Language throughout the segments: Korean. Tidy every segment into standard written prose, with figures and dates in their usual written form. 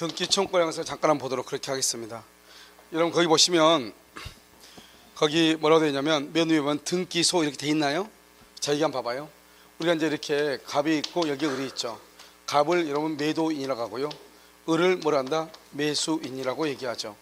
등기 청구권에 관해서 잠깐 한번 보도록 그렇게 하겠습니다. 여러분 거기 보시면 거기 뭐라고 되어 있냐면 맨 위에 보면 등기소 이렇게 돼 있나요? 자, 여기 한번 봐봐요. 우리가 이제 이렇게 갑이 있고 여기 을이 있죠. 갑을 여러분 매도인이라고 하고요. 을을 뭐라 한다? 매수인이라고 얘기하죠.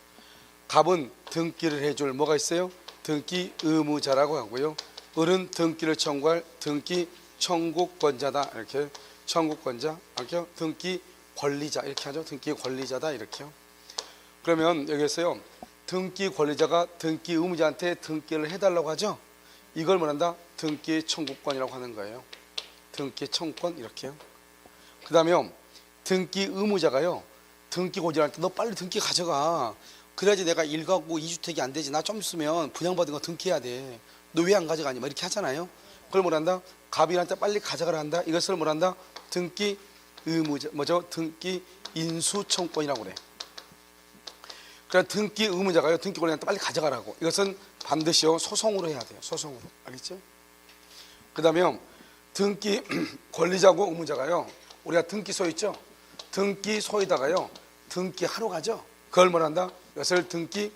갑은 등기를 해줄 뭐가 있어요? 등기 의무자라고 하고요. 을은 등기를 청구할 등기 청구권자다. 이렇게 청구권자, 이렇게 등기 권리자 이렇게 하죠. 등기 권리자다 이렇게요. 그러면 여기에서요. 등기 권리자가 등기 의무자한테 등기를 해달라고 하죠. 이걸 뭐란다? 등기 청구권이라고 하는 거예요. 등기 청구권 이렇게요. 그 다음에 등기 의무자가요. 등기 고지할때 너 빨리 등기 가져가. 그래야지 내가 1가구 2주택이 안 되지. 나 좀 있으면 분양받은 거 등기해야 돼. 너 왜 안 가져가니? 뭐 이렇게 하잖아요. 그걸 뭐란다? 갑이한테 빨리 가져가라 한다. 이것을 뭐란다? 등기 의무자, 뭐죠? 등기 인수청구권이라고 그래. 그러니까 등기 의무자가요. 등기 권리한테 빨리 가져가라고. 이것은 반드시요 소송으로 해야 돼요. 소송으로. 알겠죠? 그 다음에 등기 권리자고 의무자가요. 우리가 등기소 있죠? 등기소에다가요. 등기하러 가죠. 그걸 뭐란다? 이것을 등기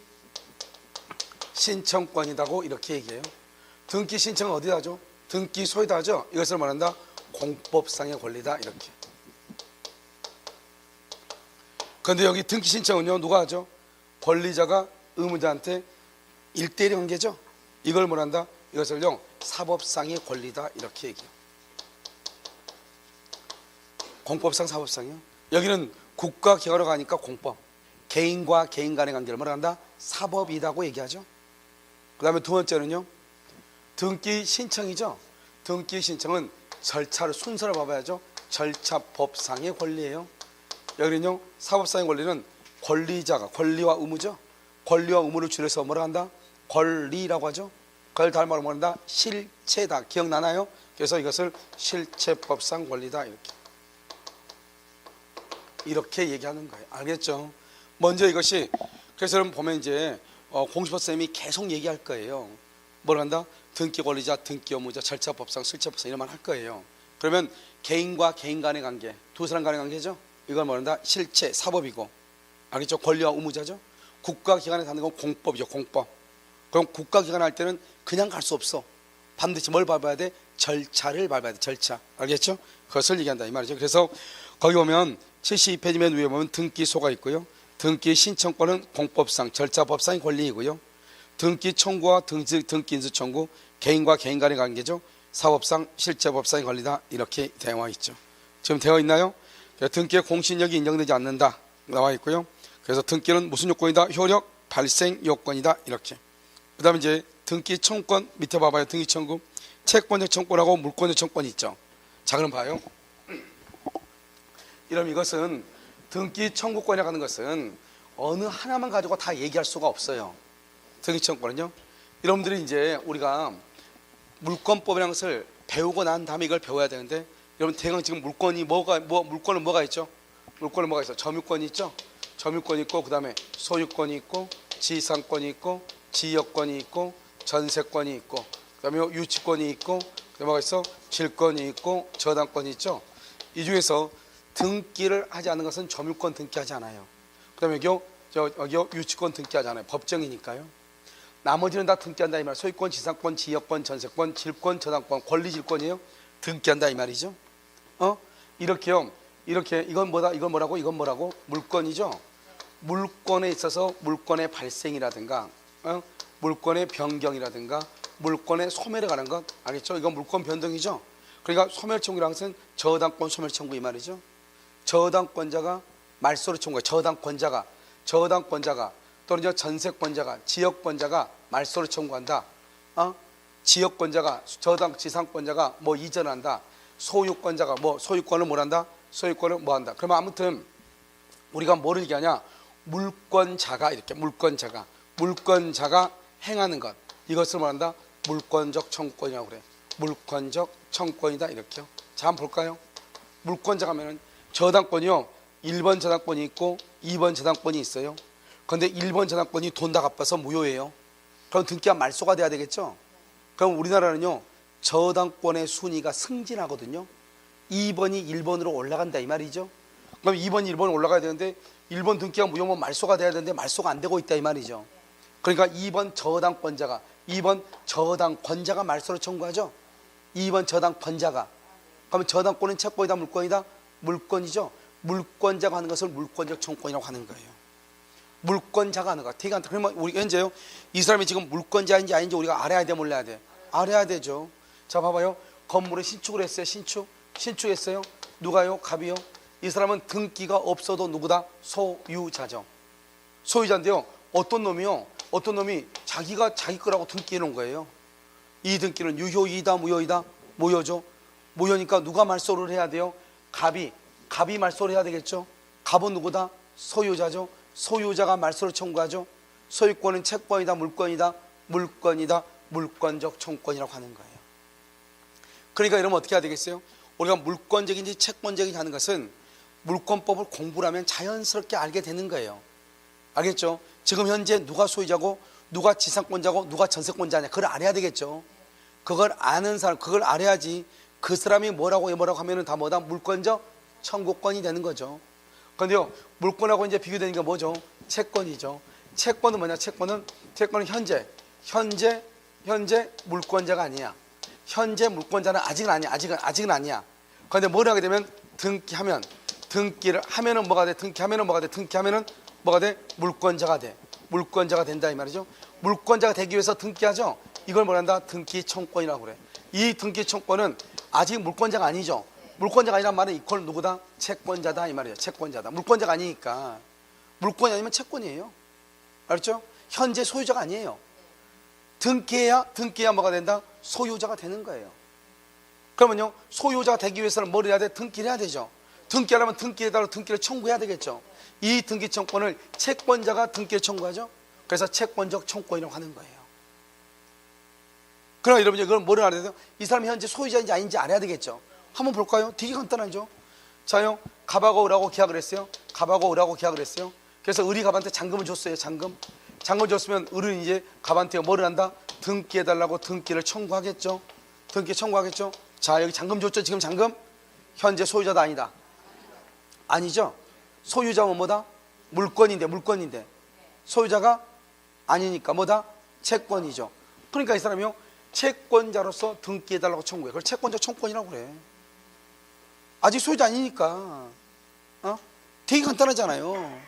신청권이라고 이렇게 얘기해요. 등기 신청은 어디다 하죠? 등기소에다 하죠. 이것을 말한다? 공법상의 권리다 이렇게. 그런데 여기 등기 신청은요 누가 하죠? 권리자가 의무자한테 1대1 관계죠. 이걸 뭐란다? 이것을요 사법상의 권리다 이렇게 얘기해요. 공법상 사법상이요. 여기는 국가기관으로 가니까 공법, 개인과 개인 간의 관계를 뭐라 한다? 사법이라고 얘기하죠. 그 다음에 두 번째는요 등기 신청이죠. 등기 신청은 절차를 순서를 봐봐야죠. 절차법상의 권리예요. 여기는요 사법상의 권리는 권리자가 권리와 의무죠. 권리와 의무를 줄여서 뭐라 한다? 권리라고 하죠. 그걸 다른 말로 뭐란다? 실체다. 기억나나요? 그래서 이것을 실체법상 권리다 이렇게 얘기하는 거예요. 알겠죠? 먼저 이것이 그래서 여러분 보면 이제 공시법 쌤이 계속 얘기할 거예요. 뭘 한다? 등기 권리자, 등기 의무자, 절차법상, 실체법상 이런 말 할 거예요. 그러면 개인과 개인 간의 관계, 두 사람 간의 관계죠. 이걸 뭐란다? 실체, 사법이고, 알겠죠? 권리와 의무자죠. 국가기관에 사는 건 공법이죠. 공법. 그럼 국가기관 할 때는 그냥 갈 수 없어. 반드시 뭘 밟아야 돼? 절차를 밟아야 돼. 절차. 알겠죠? 그것을 얘기한다 이 말이죠. 그래서 거기 보면 72페이지 맨 위에 보면 등기소가 있고요. 등기 신청권은 공법상, 절차법상의 권리이고요. 등기 청구와 등기 인수 청구, 개인과 개인 간의 관계죠. 사법상, 실체법상의 권리다 이렇게 되어 있죠. 지금 되어 있나요? 등기의 공신력이 인정되지 않는다 나와 있고요. 그래서 등기는 무슨 요건이다? 효력 발생 요건이다 이렇게. 그 다음에 이제 등기 청구권 밑에 봐봐요. 등기 청구 채권적 청구권하고 물권적 청구권이 있죠. 자 그럼 봐요. 이러면 이것은 등기 청구권이라고 하는 것은 어느 하나만 가지고 다 얘기할 수가 없어요. 등기 청구권은요. 여러분들이 이제 우리가 물권법이라는 것을 배우고 난 다음에 이걸 배워야 되는데 여러분 대강 지금 물권이 물권은 뭐가 있죠? 물권은 뭐가 있어? 점유권이 있죠? 점유권이 있고 그 다음에 소유권이 있고 지상권이 있고 지역권이 있고 전세권이 있고 그 다음에 유치권이 있고 그 다음에 뭐가 있어? 질권이 있고 저당권이 있죠. 이 중에서 등기를 하지 않는 것은 점유권 등기하지 않아요. 그 다음에 여기요 유치권 등기하지 않아요. 법정이니까요. 나머지는 다 등기한다 이 말. 소유권, 지상권, 지역권, 전세권, 질권, 저당권, 권리질권이에요. 등기한다 이 말이죠. 이렇게요. 이렇게 이건 뭐다? 이건 뭐라고? 이건 뭐라고? 물권이죠. 물권에 있어서 물권의 발생이라든가 물권의 변경이라든가 물권의 소멸에 관한 것 알겠죠? 이건 물권 변동이죠. 그러니까 소멸청구라는 것은 저당권 소멸청구 이 말이죠. 저당권자가 말소를 청구해. 저당권자가 또는 전세권자가 지역권자가 말소를 청구한다. 지역권자가 지상권자가 뭐 이전한다. 소유권자가 뭐 소유권을 뭐한다? 소유권을 뭐한다. 그러면 아무튼 우리가 뭐를 얘기하냐? 물권자가 이렇게 물권자가 행하는 것 이것을 뭐한다? 물권적 청구권이라고 그래. 물권적 청구권이다 이렇게요. 자 한번 볼까요? 물권자가 하면은 저당권이요. 1번 저당권이 있고 2번 저당권이 있어요. 그런데 1번 저당권이 돈 다 갚아서 무효예요. 그럼 등기가 말소가 돼야 되겠죠. 그럼 우리나라는요 저당권의 순위가 승진하거든요. 2번이 1번으로 올라간다 이 말이죠. 그럼 2번, 1번 올라가야 되는데 1번 등기가 무효면 말소가 돼야 되는데 말소가 안 되고 있다 이 말이죠. 그러니까 2번 저당권자가 말소를 청구하죠. 2번 저당권자가. 그러면 저당권은 채권이다 물권이다? 물권이죠. 물권자가 하는 것을 물권적 청구권이라고 하는 거예요. 물권자가 하는 거. 되게 않다. 그러면 우리 현재요, 이 사람이 지금 물권자인지 아닌지 우리가 알아야 돼, 몰라야 돼? 알아야 되죠. 자, 봐봐요. 건물을 신축을 했어요. 신축했어요. 누가요? 갑이요. 이 사람은 등기가 없어도 누구다? 소유자죠. 소유자인데요, 어떤 놈이 자기가 자기 거라고 등기해 놓은 거예요. 이 등기는 유효이다 무효이다? 무효죠. 무효니까 누가 말소를 해야 돼요? 갑이 말소를 해야 되겠죠. 갑은 누구다? 소유자죠. 소유자가 말소를 청구하죠. 소유권은 채권이다 물권이다? 물권적 청구권이라고 하는 거예요. 그러니까 이러면 어떻게 해야 되겠어요? 우리가 물권적인지 채권적인지 하는 것은 물권법을 공부를 하면 자연스럽게 알게 되는 거예요. 알겠죠? 지금 현재 누가 소유자고 누가 지상권자고 누가 전세권자냐, 그걸 알아야 되겠죠. 그걸 아는 사람, 그걸 알아야지 그 사람이 뭐라고 하면은 다 뭐다? 물권적 청구권이 되는 거죠. 그런데요, 물권하고 이제 비교되는 게 뭐죠? 채권이죠. 채권은 뭐냐? 채권은 현재 물권자가 아니야. 현재 물권자는 아직은 아니야. 그런데 뭘 하게 되면 등기를 하면은 뭐가 돼? 등기하면은 뭐가 돼? 물권자가 돼. 물권자가 된다 이 말이죠. 물권자가 되기 위해서 등기하죠. 이걸 뭐란다? 등기청권이라고 그래. 이 등기청권은 아직 물권자가 아니죠. 물권자가 아니란 말은 이퀄 누구다? 채권자다 이 말이죠. 채권자다. 물권자가 아니니까. 물권이 아니면 채권이에요. 알았죠? 현재 소유자가 아니에요. 등기해야 뭐가 된다? 소유자가 되는 거예요. 그러면요, 소유자가 되기 위해서는 뭘 해야 돼? 등기를 해야 되죠. 등기하려면 등기에다가 등기를 청구해야 되겠죠. 이 등기 청구권을 채권자가 등기를 청구하죠. 그래서 채권적 청구권이라고 하는 거예요. 그러나 여러분, 이걸 뭐를 알아야 돼요? 이 사람이 현재 소유자인지 아닌지 알아야 되겠죠. 한번 볼까요? 되게 간단하죠. 자요, 갑하고 을하고 계약을 했어요. 그래서 을이 갑한테 잔금을 줬어요. 잔금 줬으면 을은 이제 갑한테 뭐를 한다? 등기해달라고 등기를 청구하겠죠. 자, 여기 잔금 줬죠. 지금 잔금. 현재 소유자다 아니다? 아니죠. 소유자는 뭐다? 물권인데 소유자가 아니니까 뭐다? 채권이죠. 그러니까 이 사람이요, 채권자로서 등기해달라고 청구해. 그걸 채권적 청구권이라고 그래. 아직 소유자 아니니까. 되게 간단하잖아요.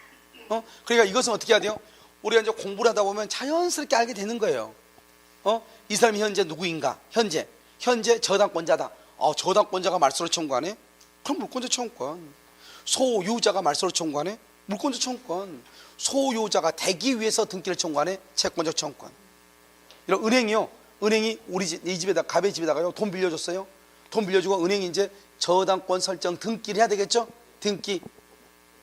그러니까 이것은 어떻게 해야 돼요? 우리가 이제 공부를 하다 보면 자연스럽게 알게 되는 거예요. 이 사람이 현재 누구인가? 현재 저당권자다. 저당권자가 말소를 청구하네? 그럼 물권적 청구권. 소유자가 말소를 청구하네? 물권적 청구권. 소유자가 되기 위해서 등기를 청구하네? 채권적 청구권. 이런 은행이 이 집에다, 갑의 집에다가요, 돈 빌려줬어요. 돈 빌려주고 은행이 이제 저당권 설정 등기를 해야 되겠죠? 등기.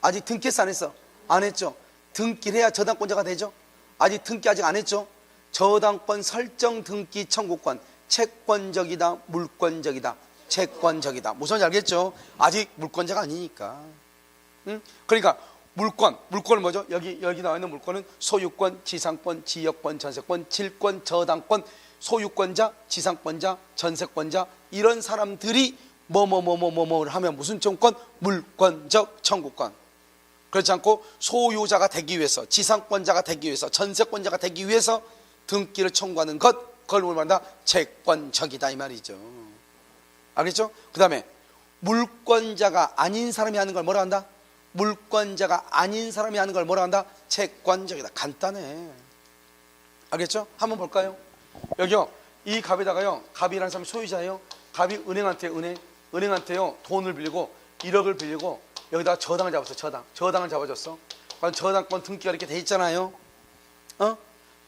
아직 등기했어 안 했어? 안 했죠. 등기를 해야 저당권자가 되죠. 아직 등기 안 했죠. 저당권 설정 등기 청구권. 채권적이다 물권적이다? 채권적이다. 무슨 말인지 알겠죠? 아직 물권자가 아니니까. 그러니까 물권은 뭐죠? 여기 나와 있는 물권은 소유권, 지상권, 지역권, 전세권, 질권, 저당권, 소유권자, 지상권자, 전세권자, 이런 사람들이 뭐를 하면 무슨 청구권? 물권적 청구권. 그렇지 않고 소유자가 되기 위해서, 지상권자가 되기 위해서, 전세권자가 되기 위해서 등기를 청구하는 것, 그걸 뭘 말한다? 채권적이다 이 말이죠. 알겠죠? 그 다음에 물권자가 아닌 사람이 하는 걸 뭐라 한다? 물권자가 아닌 사람이 하는 걸 뭐라 한다? 채권적이다. 간단해. 알겠죠? 한번 볼까요? 여기요, 이 갑에다가요, 갑이라는 사람이 소유자예요. 갑이 은행한테요 돈을 빌리고 1억을 빌리고 여기다가 저당을 잡았어. 저당을 잡아줬어. 저당권 등기가 이렇게 돼 있잖아요.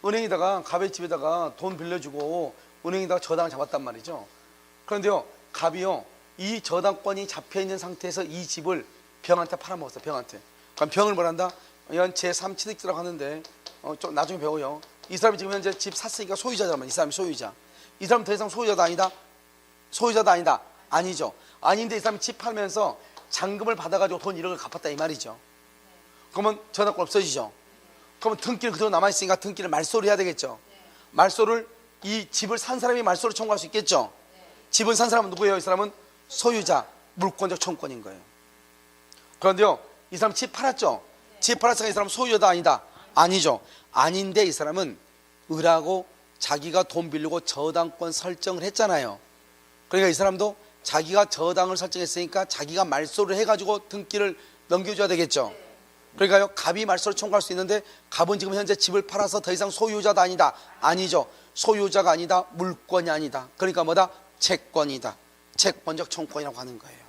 은행에다가, 갑의 집에다가 돈 빌려주고 은행에다가 저당을 잡았단 말이죠. 그런데요, 갑이요, 이 저당권이 잡혀있는 상태에서 이 집을 병한테 팔아먹었어. 그럼 병을 뭘 한다? 이건 제3취득세라고 하는데 좀 나중에 배워요. 이 사람이 지금 현재 집 샀으니까 소유자잖아. 이 사람이 소유자. 이 사람은 더 이상 소유자도 아니다? 아니죠. 아닌데 이 사람이 집 팔면서 잔금을 받아가지고 돈 1억을 갚았다 이 말이죠. 그러면 저당권 없어지죠. 그러면 등기는 그대로 남아있으니까 등기를 말소를 해야 되겠죠. 말소를, 이 집을 산 사람이 말소를 청구할 수 있겠죠. 집을 산 사람은 누구예요? 이 사람은 소유자, 물권적 청구권인 거예요. 그런데요, 이 사람 집 팔았죠? 집 팔았으니까 이 사람 소유자다 아니다? 아니죠. 아닌데 이 사람은 을하고 자기가 돈 빌리고 저당권 설정을 했잖아요. 그러니까 이 사람도 자기가 저당을 설정했으니까 자기가 말소를 해가지고 등기를 넘겨줘야 되겠죠. 그러니까요, 갑이 말소를 청구할 수 있는데 갑은 지금 현재 집을 팔아서 더 이상 소유자도 아니다? 아니죠. 소유자가 아니다, 물권이 아니다. 그러니까 뭐다? 채권이다. 채권적 청구권이라고 하는 거예요.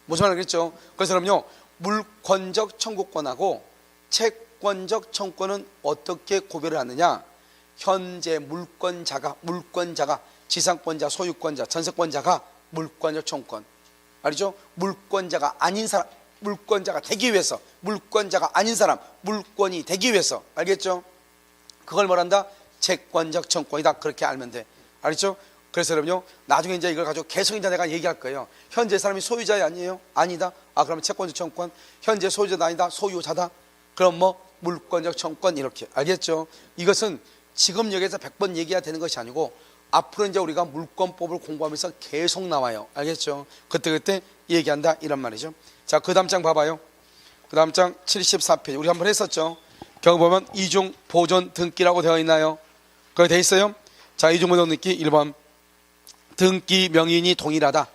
무슨 말을 그랬죠? 그래서 그럼요, 물권적 청구권하고 채권적 청구권은 어떻게 구별을 하느냐? 현재 물권자가 지상권자, 소유권자, 전세권자가 물권적 청구권, 알죠? 물권자가 아닌 사람, 물권자가 되기 위해서, 물권자가 아닌 사람, 물권이 되기 위해서, 알겠죠? 그걸 뭐란다? 채권적 청구권이다. 그렇게 알면 돼. 알겠죠? 그래서 그럼요, 나중에 이제 이걸 가지고 계속 이제 내가 얘기할 거예요. 현재 사람이 소유자 아니에요? 아니다. 아, 그러면 채권적 청구권. 현재 소유자다 아니다? 소유자다. 그럼 뭐 물권적 청구권 이렇게. 알겠죠? 이것은 지금 여기에서 100번 얘기해야 되는 것이 아니고 앞으로 이제 우리가 물권법을 공부하면서 계속 나와요. 알겠죠? 그때 얘기한다 이런 말이죠. 자, 그 다음 장 봐봐요. 그 다음 장 74페이지 우리 한번 했었죠. 경우 보면 이중 보존 등기라고 되어 있나요? 그거 되어 있어요. 자, 이중 보존 등기 1번 등기 명인이 동일하다.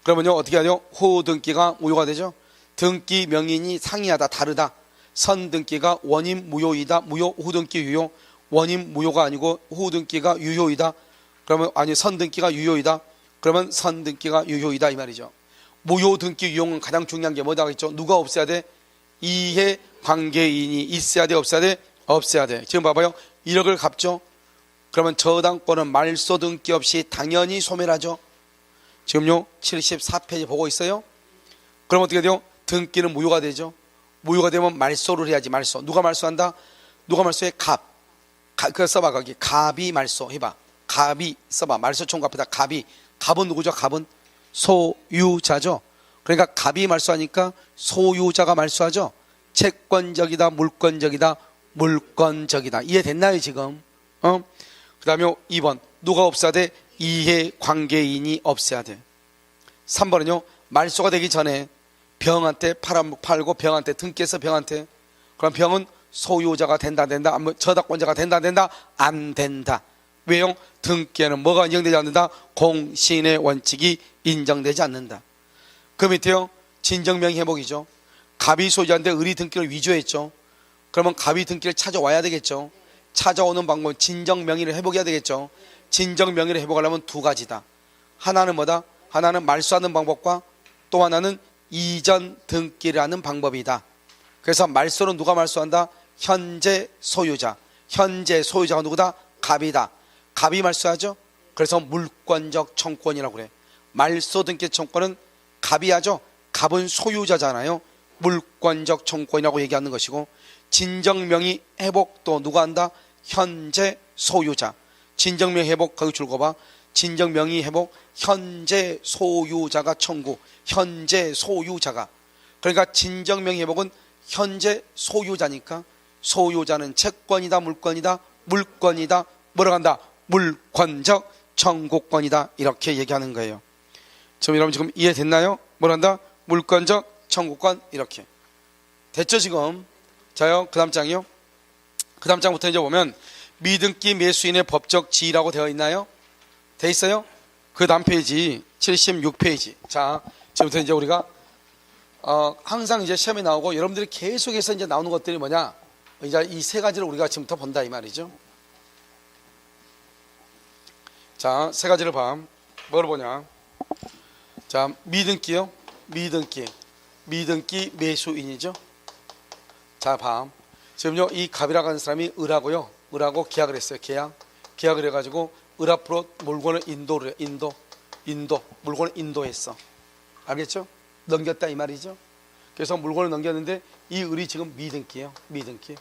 그러면요, 어떻게 하죠? 후 등기가 무효가 되죠. 등기 명인이 상이하다, 다르다. 선 등기가 원인 무효이다. 무효, 후 등기 유효. 원인 무효가 아니고 후 등기가 유효이다. 그러면 아니, 선 등기가 유효이다. 그러면 선 등기가 유효이다 이 말이죠. 무효 등기 유효는 가장 중요한 게 뭐다 그랬죠? 누가 없애야 돼? 이해 관계인이 있어야 돼, 없어야 돼? 없애야 돼. 지금 봐봐요. 1억을 갚죠. 그러면 저당권은 말소 등기 없이 당연히 소멸하죠. 지금요 74페이지 보고 있어요. 그럼 어떻게 돼요? 등기는 무효가 되죠. 무효가 되면 말소를 해야지. 말소. 누가 말소한다? 누가 말소해? 갑. 그거 써봐. 거기 갑이 말소 해봐. 갑이 써봐. 말소 청구 앞에다 갑이. 갑은 누구죠? 갑은 소유자죠. 그러니까 갑이 말소하니까 소유자가 말소하죠. 채권적이다, 물권적이다, 물권적이다. 이해됐나요 지금? 그 다음에 2번 누가 없애야 돼? 이해관계인이 없애야 돼. 3번은요, 말소가 되기 전에 병한테 팔고 병한테 등기해서 병한테, 그럼 병은 소유자가 된다 저당권자가 된다 안 된다. 왜요? 등기에는 뭐가 인정되지 않는다? 공신의 원칙이 인정되지 않는다. 그 밑에요, 진정명의 회복이죠. 갑이 소유자인데 을이 등기를 위조했죠. 그러면 갑이 등기를 찾아와야 되겠죠. 찾아오는 방법은 진정명의를 회복해야 되겠죠. 진정명의를 회복하려면 두 가지다. 하나는 뭐다? 하나는 말소하는 방법과 또 하나는 이전 등기를 하는 방법이다. 그래서 말소는 누가 말소한다? 현재 소유자. 현재 소유자가 누구다? 갑이다. 갑이 말소하죠. 그래서 물권적 청구권이라고 그래. 말소 등기 청구권은 갑이 하죠. 갑은 소유자잖아요. 물권적 청구권이라고 얘기하는 것이고, 진정명의 회복도 누가 한다? 현재 소유자. 진정명의 회복 거기 줄 거 봐. 진정명의 회복 현재 소유자가 청구. 현재 소유자가. 그러니까 진정명의 회복은 현재 소유자니까 소유자는 채권이다, 물권이다, 물권이다. 뭐라고 한다? 물권적 청구권이다. 이렇게 얘기하는 거예요. 여러분 지금 이해됐나요? 뭐라 한다? 물권적 청구권. 이렇게 됐죠 지금? 자요, 그 다음 장이요. 그 다음 장부터 이제 보면 미등기 매수인의 법적 지위라고 되어 있나요? 돼 있어요? 그 다음 페이지 76페이지. 자, 지금부터 이제 우리가 항상 이제 시험에 나오고 여러분들이 계속해서 이제 나오는 것들이 뭐냐? 이제 이 세 가지를 우리가 지금부터 본다 이 말이죠. 자, 세 가지를 봐. 뭐를 보냐? 자, 미등기요. 미등기 매수인이죠. 자, 봐. 지금요, 이 갑이라고 하는 사람이 을하고요. 을하고 계약을 했어요. 계약을 해가지고 을 앞으로 물건을 인도를 해. 인도. 물건을 인도했어. 알겠죠? 넘겼다 이 말이죠. 그래서 물건을 넘겼는데 이 을이 지금 미등기예요. 미등기.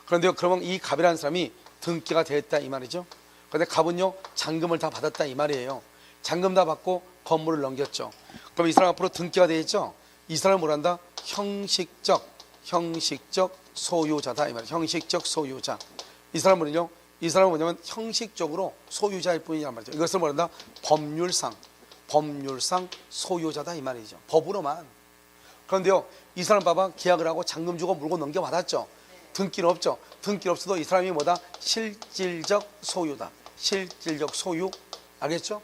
그런데 그러면 이 갑이라는 사람이 등기가 되었다 이 말이죠. 그런데 갑은요, 잔금을 다 받았다 이 말이에요. 잔금 다 받고 건물을 넘겼죠. 그럼 이 사람 앞으로 등기가 되겠죠. 이 사람을 뭐란다? 형식적 소유자다 이 말이에요. 형식적 소유자. 이 사람은요, 이 사람은 뭐냐면 형식적으로 소유자일 뿐이란 말이죠. 이것을 뭐란다? 법률상 소유자다 이 말이죠. 법으로만. 그런데요, 이 사람 봐봐. 계약을 하고 잔금 주고 물건 넘겨받았죠. 등기는 없죠. 등기는 없어도 이 사람이 뭐다? 실질적 소유다. 실질적 소유. 알겠죠?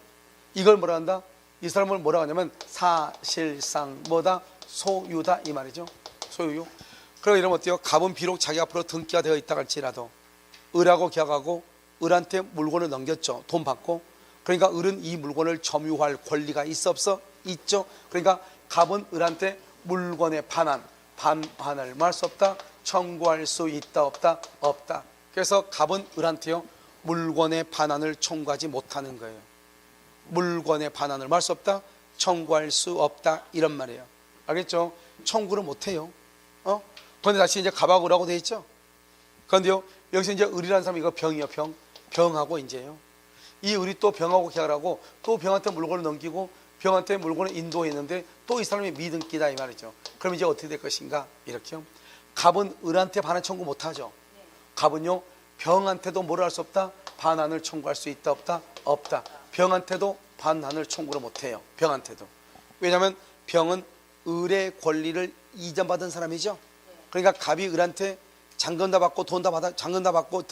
이걸 뭐라 한다? 이 사람을 뭐라고 하냐면 사실상 뭐다? 소유다 이 말이죠. 소유. 그럼 이러면 어때요? 갑은 비록 자기 앞으로 등기가 되어 있다 할지라도 을하고 계약하고 을한테 물건을 넘겼죠. 돈 받고. 그러니까 을은 이 물건을 점유할 권리가 있어 없어? 있죠. 그러니까 갑은 을한테 물건의 반환을 뭐 할 수 없다? 청구할 수 있다 없다? 없다. 그래서 갑은 을한테요 물건의 반환을 청구하지 못하는 거예요. 물건의 반환을 뭐 할 수 없다? 청구할 수 없다 이런 말이에요. 알겠죠? 청구를 못해요. 그런데 다시 이제 갑하고 을하고 돼 있죠. 그런데요 여기서 이제 을이라는 사람이 이거 병이요. 병하고 이제요 이 을이 또 병하고 계약을 하고 또 병한테 물건을 넘기고 병한테 물건을 인도했는데 또 이 사람이 미등기다 이 말이죠. 그럼 이제 어떻게 될 것인가? 이렇게요. 갑은 을한테 반환 청구 못하죠. 갑은요 병한테도 뭐를 할 수 없다? 반환을 청구할 수 있다 없다? 없다. 병한테도 반환을 청구를 못해요. 병한테도. 왜냐하면 병은 을의 권리를 이전받은 사람이죠. 그러니까 갑이 을한테 잔금 다 받고 돈 다 받아 잔금 다 받고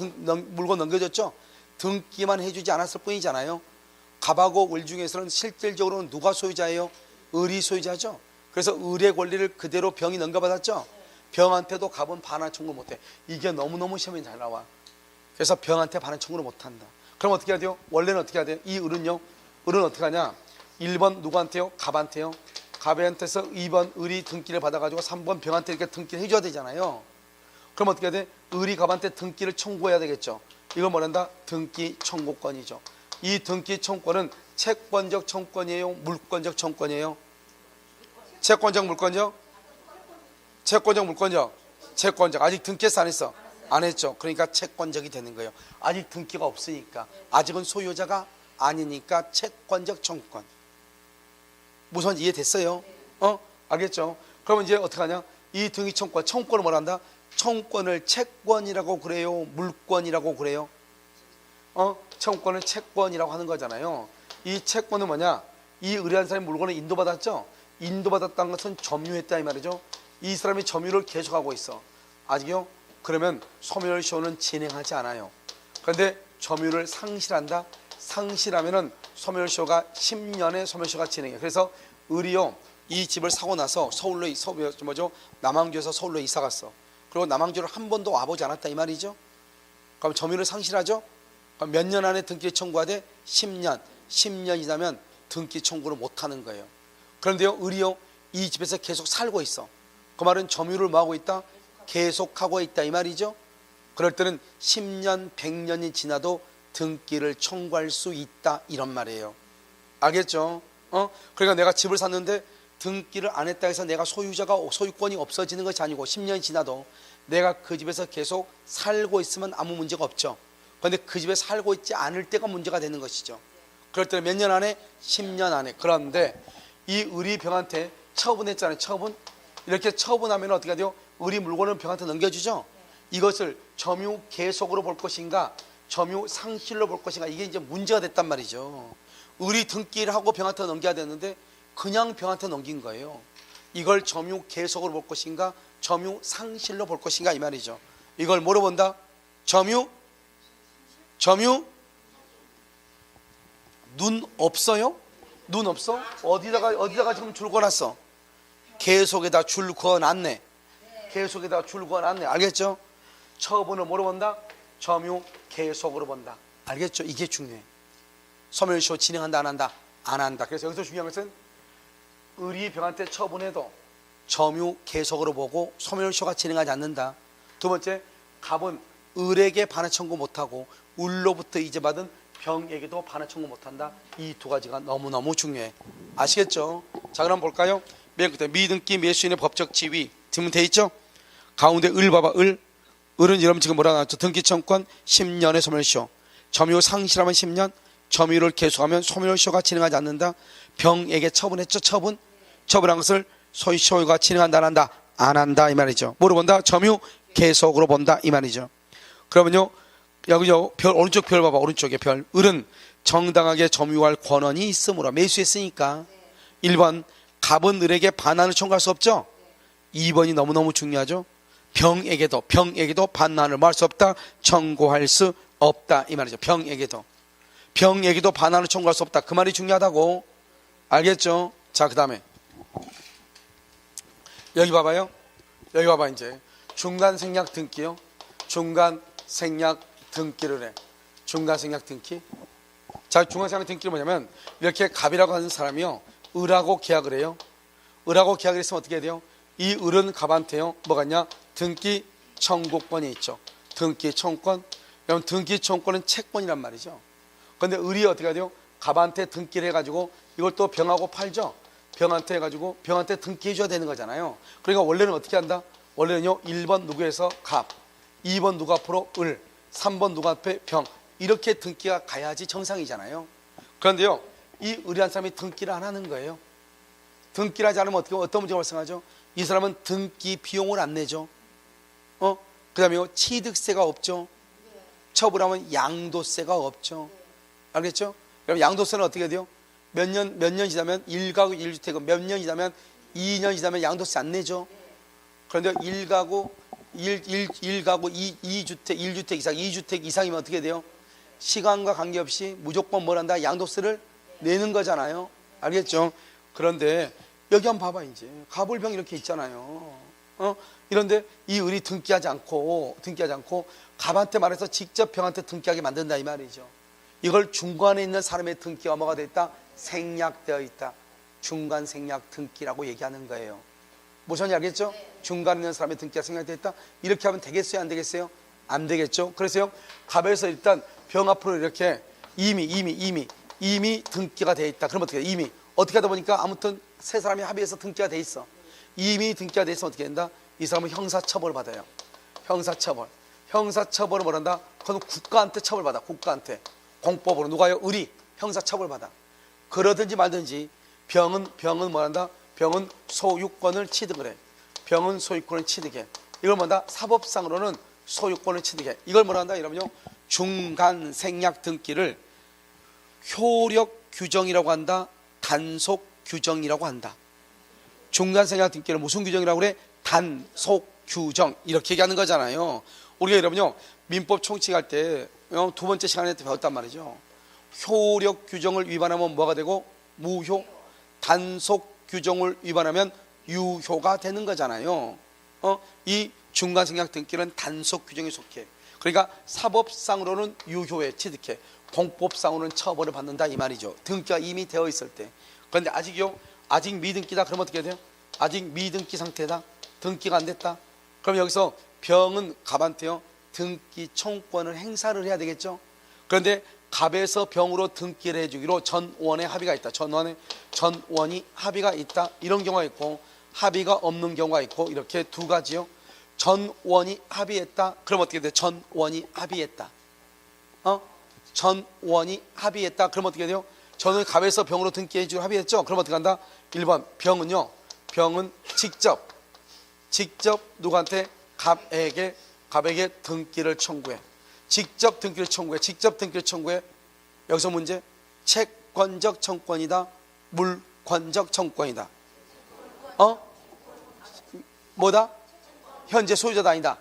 물건 넘겨줬죠. 등기만 해주지 않았을 뿐이잖아요. 갑하고 을 중에서는 실질적으로는 누가 소유자예요? 을이 소유자죠. 그래서 을의 권리를 그대로 병이 넘겨받았죠. 병한테도 갑은 반환 청구 못해. 이게 너무너무 시험에 잘 나와. 그래서 병한테 반환 청구를 못한다. 그럼 어떻게 해야 돼요? 원래는 어떻게 해야 돼요? 이 을은요 을은 어떻게 하냐? 1번 누구한테요? 갑한테요. 갑한테서 2번 을이 등기를 받아가지고 3번 병한테 이렇게 등기를 해줘야 되잖아요. 그럼 어떻게 해야 돼? 을이 갑한테 등기를 청구해야 되겠죠. 이걸 뭐란다? 등기 청구권이죠. 이 등기 청구권은 채권적 청구권이에요? 물권적 청구권이에요? 채권적 물권적? 채권적 물권적? 채권적. 아직 등기해서 안 했어? 안 했죠. 그러니까 채권적이 되는 거예요. 아직 등기가 없으니까. 아직은 소유자가 아니니까 채권적 청구권. 무슨 이해됐어요? 알겠죠? 그러면 이제 어떻게 하냐? 이 등기 청구권을 뭐라 한다? 청구권을 채권이라고 그래요? 물권이라고 그래요? 청구권을 채권이라고 하는 거잖아요. 이 채권은 뭐냐? 이 의뢰한 사람이 물건을 인도받았죠? 인도받았다는 것은 점유했다 이 말이죠. 이 사람이 점유를 계속하고 있어. 아직요? 그러면 소멸시효는 진행하지 않아요. 그런데 점유를 상실한다? 상실하면은 소멸시효가 10년의 소멸시효가 진행해요. 그래서 을이요 이 집을 사고 나서 서울로 남항주에서 서울로 이사 갔어. 그리고 남항주를 한 번도 와보지 않았다 이 말이죠. 그럼 점유를 상실하죠. 그럼 몇 년 안에 등기 청구하되 10년. 10년이 지나면 등기 청구를 못하는 거예요. 그런데요 을이요 이 집에서 계속 살고 있어. 그 말은 점유를 뭐하고 있다? 계속하고 있다 이 말이죠. 그럴 때는 10년 100년이 지나도 등기를 청구할 수 있다 이런 말이에요. 알겠죠? 그러니까 내가 집을 샀는데 등기를 안 했다 해서 내가 소유권이 없어지는 것이 아니고 10년이 지나도 내가 그 집에서 계속 살고 있으면 아무 문제가 없죠. 그런데 그 집에 살고 있지 않을 때가 문제가 되는 것이죠. 그럴 때는 몇 년 안에? 10년 안에. 그런데 이 을이 병한테 처분했잖아요. 처분. 이렇게 처분하면 어떻게 돼요? 을이 물건을 병한테 넘겨주죠. 이것을 점유 계속으로 볼 것인가 점유 상실로 볼 것인가 이게 이제 문제가 됐단 말이죠. 을이 등기를 하고 병한테 넘겨야 되는데 그냥 병한테 넘긴 거예요. 이걸 점유 계속으로 볼 것인가 점유 상실로 볼 것인가 이 말이죠. 이걸 뭐로 본다? 점유 눈 없어요? 눈 없어? 어디다가 지금 줄 그어놨어? 계속에다 줄 그어놨네. 계속에다 줄 그어놨네. 알겠죠? 처분을 뭐로 본다? 점유 계속으로 본다. 알겠죠? 이게 중요해. 소멸시효 진행한다 안 한다? 안 한다. 그래서 여기서 중요한 것은 을이 병한테 처분해도 점유 계속으로 보고 소멸시효가 진행하지 않는다. 두 번째, 갑은 을에게 반환 청구 못하고 을로부터 이제받은 병에게도 반환 청구 못한다. 이 두 가지가 너무너무 중요해. 아시겠죠? 자 그럼 볼까요? 맨 끝에 미등기 매수인의 법적 지위 지금 돼 있죠? 가운데 을 봐봐. 을은 이러면 지금 뭐라 나왔죠? 등기청권 10년의 소멸시효. 점유 상실하면 10년. 점유를 계속하면 소멸시효가 진행하지 않는다. 병에게 처분했죠? 처분한 것을 소유가 진행한다 안 한다? 안 한다 이 말이죠. 뭐로 본다? 점유 계속으로 본다 이 말이죠. 그러면요 여기요 오른쪽 별 봐봐. 오른쪽에 별. 을은 정당하게 점유할 권한이 있으므로 매수했으니까 1번 갑은 을에게 반환을 청구할 수 없죠. 2번이 너무너무 중요하죠. 병에게도 반환을 뭐 할 수 없다, 청구할 수 없다 이 말이죠. 병에게도 반환을 청구할 수 없다, 그 말이 중요하다고. 알겠죠? 자, 그 다음에 여기 봐봐요. 여기 봐봐. 이제 중간생략 등기요. 중간생략 등기를 해. 중간생략 등기. 자, 중간생략 등기는 뭐냐면 이렇게 갑이라고 하는 사람이요, 을하고 계약을 해요. 을하고 계약을 했으면 어떻게 해야 돼요? 이 을은 갑한테요, 뭐가 있냐? 등기 청구권이 있죠. 등기 청구권. 그럼 등기 청구권은 채권이란 말이죠. 그런데 을이 어떻게 해야 돼요? 갑한테 등기를 해가지고 이걸 또 병하고 팔죠. 병한테 해가지고 병한테 등기해줘야 되는 거잖아요. 그러니까 원래는 어떻게 한다? 원래는요, 1번 누구 해서 갑, 2번 누구 앞으로 을, 3번 누구 앞에 병, 이렇게 등기가 가야지 정상이잖아요. 그런데요, 이 을이라는 사람이 등기를 안 하는 거예요. 등기를 하지 않으면 어떤 문제가 발생하죠? 이 사람은 등기 비용을 안 내죠. 그 다음에 취득세가 없죠. 처분하면 양도세가 없죠. 알겠죠? 그럼 양도세는 어떻게 돼요? 몇 년 지나면 1가구 1주택은 몇 년 지나면 2년 지나면 양도세 안 내죠. 그런데 1가구 2주택 1주택 이상 2주택 이상이면 어떻게 돼요? 시간과 관계없이 무조건 뭘 한다? 양도세를 내는 거잖아요. 알겠죠? 그런데 여기 한번 봐봐. 이제 갑을병 이렇게 있잖아요. 이런데 이 을이 등기하지 않고 갑한테 말해서 직접 병한테 등기하게 만든다 이 말이죠. 이걸 중간에 있는 사람의 등기가 뭐가 되어 있다? 생략되어 있다. 중간 생략 등기라고 얘기하는 거예요. 무슨 알겠죠? 중간에 있는 사람의 등기가 생략되어 있다. 이렇게 하면 되겠어요? 안 되겠어요? 안 되겠죠? 그래서요, 갑에서 일단 병 앞으로 이렇게 이미 등기가 되어 있다. 그럼 어떻게 돼? 이미 어떻게 하다 보니까 아무튼 세 사람이 합의해서 등기가 돼 있어. 이미 등기가 돼 있으면 어떻게 된다? 이 사람은 형사처벌을 받아요. 형사처벌을 뭘 한다? 그건 국가한테 처벌받아. 국가한테 공법으로. 누가요? 을이 형사처벌 받아. 그러든지 말든지 병은 뭘 한다? 병은 소유권을 취득을 해. 병은 소유권을 취득해. 이걸 뭐다? 사법상으로는 소유권을 취득해. 이걸 뭐라 한다? 이러면요, 중간 생략 등기를 효력 규정이라고 한다. 단속 규정이라고 한다. 중간 생략 등기를 무슨 규정이라고 그래? 단속 규정. 이렇게 얘기하는 거잖아요. 우리가 여러분요, 민법 총칙할 때 두 번째 시간에 배웠단 말이죠. 효력 규정을 위반하면 뭐가 되고? 무효. 단속 규정을 위반하면 유효가 되는 거잖아요. 이 중간 생략 등기는 단속 규정에 속해. 그러니까 사법상으로는 유효에 취득해. 공법상으로는 처벌을 받는다 이 말이죠. 등기가 이미 되어 있을 때. 그런데 아직 미등기다. 그럼 어떻게 돼요? 아직 미등기 상태다. 등기가 안 됐다. 그럼 여기서 병은 갑한테요, 등기 청구권을 행사를 해야 되겠죠. 그런데 갑에서 병으로 등기를 해주기로 전원의 합의가 있다. 전원이 합의가 있다. 이런 경우가 있고, 합의가 없는 경우가 있고, 이렇게 두 가지요. 전원이 합의했다. 그럼 어떻게 돼? 전원이 합의했다. 전원이 합의했다. 그럼 어떻게 돼요? 저는 갑에서 병으로 등기해주기로 합의했죠. 그럼 어떻게 한다? 1번 병은 직접 누구한테? 갑에게 등기를 청구해. 직접 등기를 청구해. 여기서 문제, 채권적 청구권이다, 물권적 청구권이다. 뭐다? 현재 소유자다 아니다.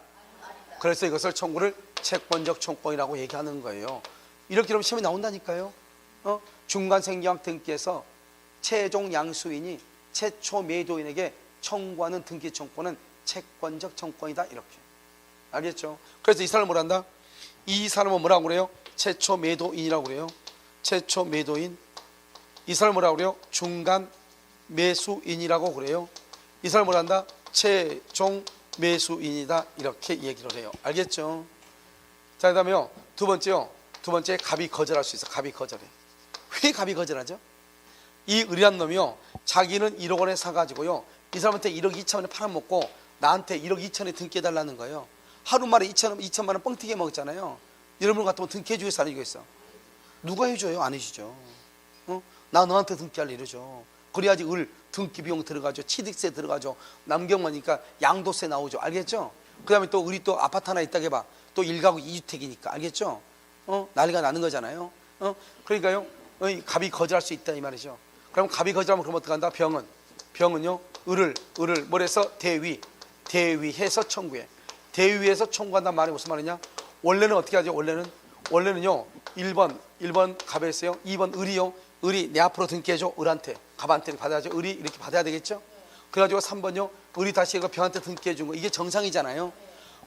그래서 이것을 청구를 채권적 청구권이라고 얘기하는 거예요. 이렇게 그러면 시험이 나온다니까요. 중간 생략 등기에서 최종 양수인이 최초 매도인에게 청구하는 등기 청구권은 채권적 청구권이다. 이렇게. 알겠죠? 그래서 이 사람을 뭐란다? 이 사람은 뭐라고 그래요? 최초 매도인이라고 그래요. 최초 매도인. 이 사람을 뭐라고 그래요? 중간 매수인이라고 그래요. 이 사람을 뭐란다? 최종 매수인이다. 이렇게 얘기를 해요. 알겠죠? 자, 그 다음에요, 두 번째 갑이 거절할 수 있어. 갑이 거절해. 왜 갑이 거절하죠? 이 을이란 놈이요, 자기는 1억 원에 사가지고요, 이 사람한테 1억 2천원에 팔아먹고 나한테 1억 2천원에 등기해달라는 거예요. 하루 만에 2천만 원 뻥튀기 먹었잖아요. 여러분 같으면 등기해주겠어, 안 해주겠어? 누가 해줘요? 안 해주죠. 나 너한테 등기할래 이러죠. 그래야지 을 등기 비용 들어가죠. 취득세 들어가죠. 남경만이니까 양도세 나오죠. 알겠죠? 그 다음에 또 을이 또 아파트 하나 있다고 해봐. 또 1가구 2주택이니까. 알겠죠? 난리가 나는 거잖아요. 그러니까요, 갑이 거절할 수 있다 이 말이죠. 그럼 갑이 거절하면 그럼 어떡한다? 병은요, 을을 뭐래서 대위해서 청구해. 대위해서 청구한다는 말이 무슨 말이냐? 원래는 어떻게 하죠? 원래는요 1번 갑에서요 2번 을이요. 을이 내 앞으로 등기해줘. 을한테 갑한테 받아야죠. 을이 이렇게 받아야 되겠죠. 그래가지고 3번요 을이 다시 이거 병한테 등기해 준 거, 이게 정상이잖아요.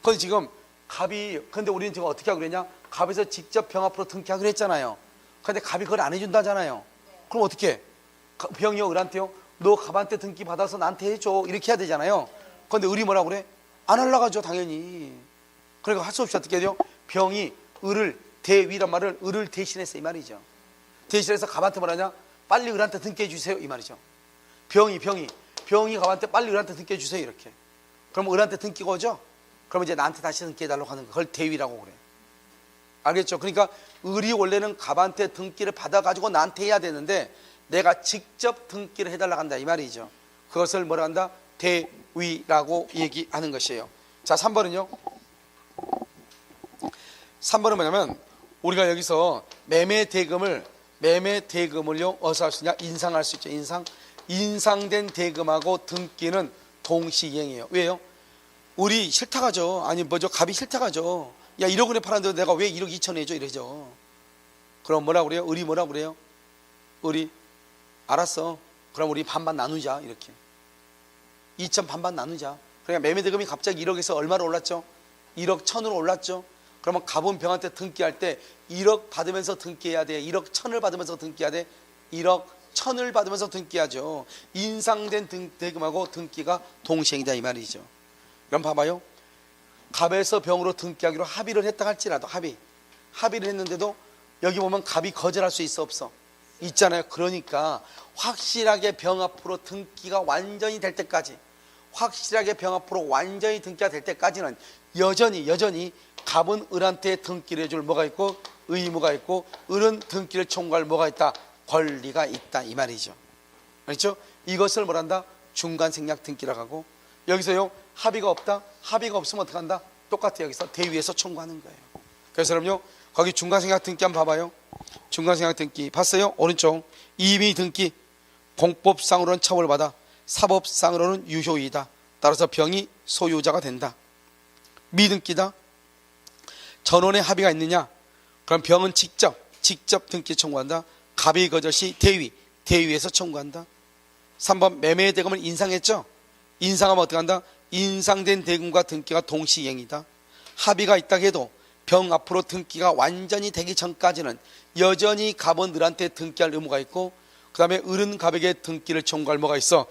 그런데 지금 갑이, 근데 우리는 지금 어떻게 하고 그랬냐? 갑에서 직접 병 앞으로 등기하기로 했잖아요. 근데 갑이 그걸 안 해준다잖아요. 그럼 어떻게 해? 병이요 을한테요 너 갑한테 등기 받아서 나한테 해줘 이렇게 해야 되잖아요. 그런데 을이 뭐라고 그래? 안 하려고 하죠 당연히. 그러니까 할 수 없이 어떻게 해야 돼요? 병이 을을 대위란 말을 을을 대신해서 이 말이죠. 대신해서 갑한테 뭐라냐? 빨리 을한테 등기해 주세요 이 말이죠. 병이 갑한테 빨리 을한테 등기해 주세요 이렇게. 그럼 을한테 등기가 오죠? 그러면 이제 나한테 다시 등기해 달라고 하는 거, 그걸 대위라고 그래. 알겠죠? 그러니까 을이 원래는 갑한테 등기를 받아가지고 나한테 해야 되는데 내가 직접 등기를 해달라고 한다 이 말이죠. 그것을 뭐라 한다? 대위라고 얘기하는 것이에요. 자 3번은요 3번은 뭐냐면 우리가 여기서 매매대금을요 어디서 할 수 있냐? 인상할 수 있죠. 인상된 대금하고 등기는 동시이행이에요. 왜요? 을이 싫다가죠. 아니 뭐죠? 갑이 싫다가죠. 야 1억 원에 팔았는데 내가 왜 1억 2천 해줘 이러죠. 그럼 뭐라고 그래요? 을이 뭐라고 그래요? 을이 알았어 그럼 우리 반반 나누자 이렇게. 2천 반반 나누자. 그러니까 매매대금이 갑자기 1억에서 얼마로 올랐죠? 1억 1,000으로 올랐죠. 그러면 갑은 병한테 등기할 때 1억 받으면서 등기해야 돼. 1억 1,000을 받으면서 등기해야 돼. 1억 1,000을 받으면서 등기하죠. 인상된 대금하고 등기가 동시행이다 이 말이죠. 그럼 봐봐요. 갑에서 병으로 등기하기로 합의를 했다 할지라도 합의를 했는데도 여기 보면 갑이 거절할 수 있어 없어? 있잖아요. 그러니까 확실하게 병 앞으로 등기가 완전히 될 때까지, 확실하게 병 앞으로 완전히 등기가 될 때까지는 여전히 갑은 을한테 등기를 해줄 뭐가 있고 의무가 있고, 을은 등기를 청구할 뭐가 있다? 권리가 있다 이 말이죠. 그렇죠? 이것을 뭐란다? 중간생략 등기라고 하고, 여기서요 합의가 없다? 합의가 없으면 어떻게 한다? 똑같아. 여기서 대위에서 청구하는 거예요. 그래서 여러분요 거기 중간생략 등기 한번 봐봐요. 중간생략 등기 봤어요? 오른쪽 이미 등기 공법상으로는 처벌받아 사법상으로는 유효이다. 따라서 병이 소유자가 된다. 미등기다. 전원의 합의가 있느냐? 그럼 병은 직접 등기 청구한다. 갑의 거절 시 대위에서 청구한다. 3번 매매의 대금을 인상했죠? 인상하면 어떻게 한다? 인상된 대금과 등기가 동시이행이다. 합의가 있다 해도 병 앞으로 등기가 완전히 되기 전까지는 여전히 갑은 을한테 등기할 의무가 있고, 그 다음에 을은 갑에게 등기를 청구할 뭐가 있어?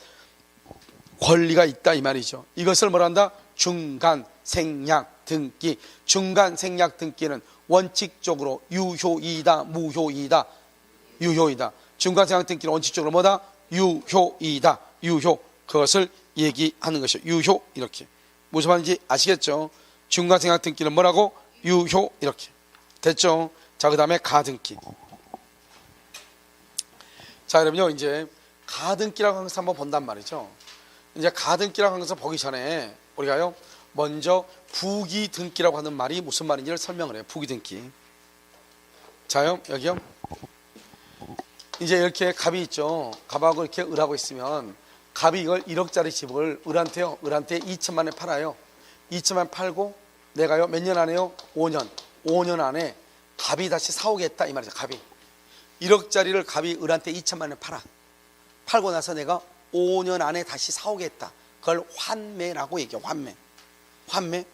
권리가 있다 이 말이죠. 이것을 뭐라 한다? 중간생략 등기. 중간생략 등기는 원칙적으로 유효이다 무효이다? 유효이다. 중간생략 등기는 원칙적으로 뭐다? 유효이다. 유효. 그것을 얘기하는 것이요. 유효. 이렇게 무슨 말인지 아시겠죠? 중간생략 등기는 뭐라고? 유효. 이렇게 됐죠? 자, 그 다음에 가등기. 자, 그러면요 이제 가등기라고 하는 것을 한번 본단 말이죠. 이제 가등기라고 하는 것을 보기 전에 우리가요 먼저 부기등기라고 하는 말이 무슨 말인지를 설명을 해요. 부기등기. 자요, 여기요. 이제 이렇게 갑이 있죠. 갑하고 이렇게 을하고 있으면 갑이 이걸 1억짜리 집을 을한테 2천만 원에 팔아요. 2천만 원 팔고 내가요 몇 년 안에요? 5년 안에 갑이 다시 사오겠다 이 말이죠. 갑이 1억짜리를 갑이 을한테 2천만 원에 팔고 나서 내가 5년 안에 다시 사오겠다. 그걸 환매라고 얘기해요. 환매.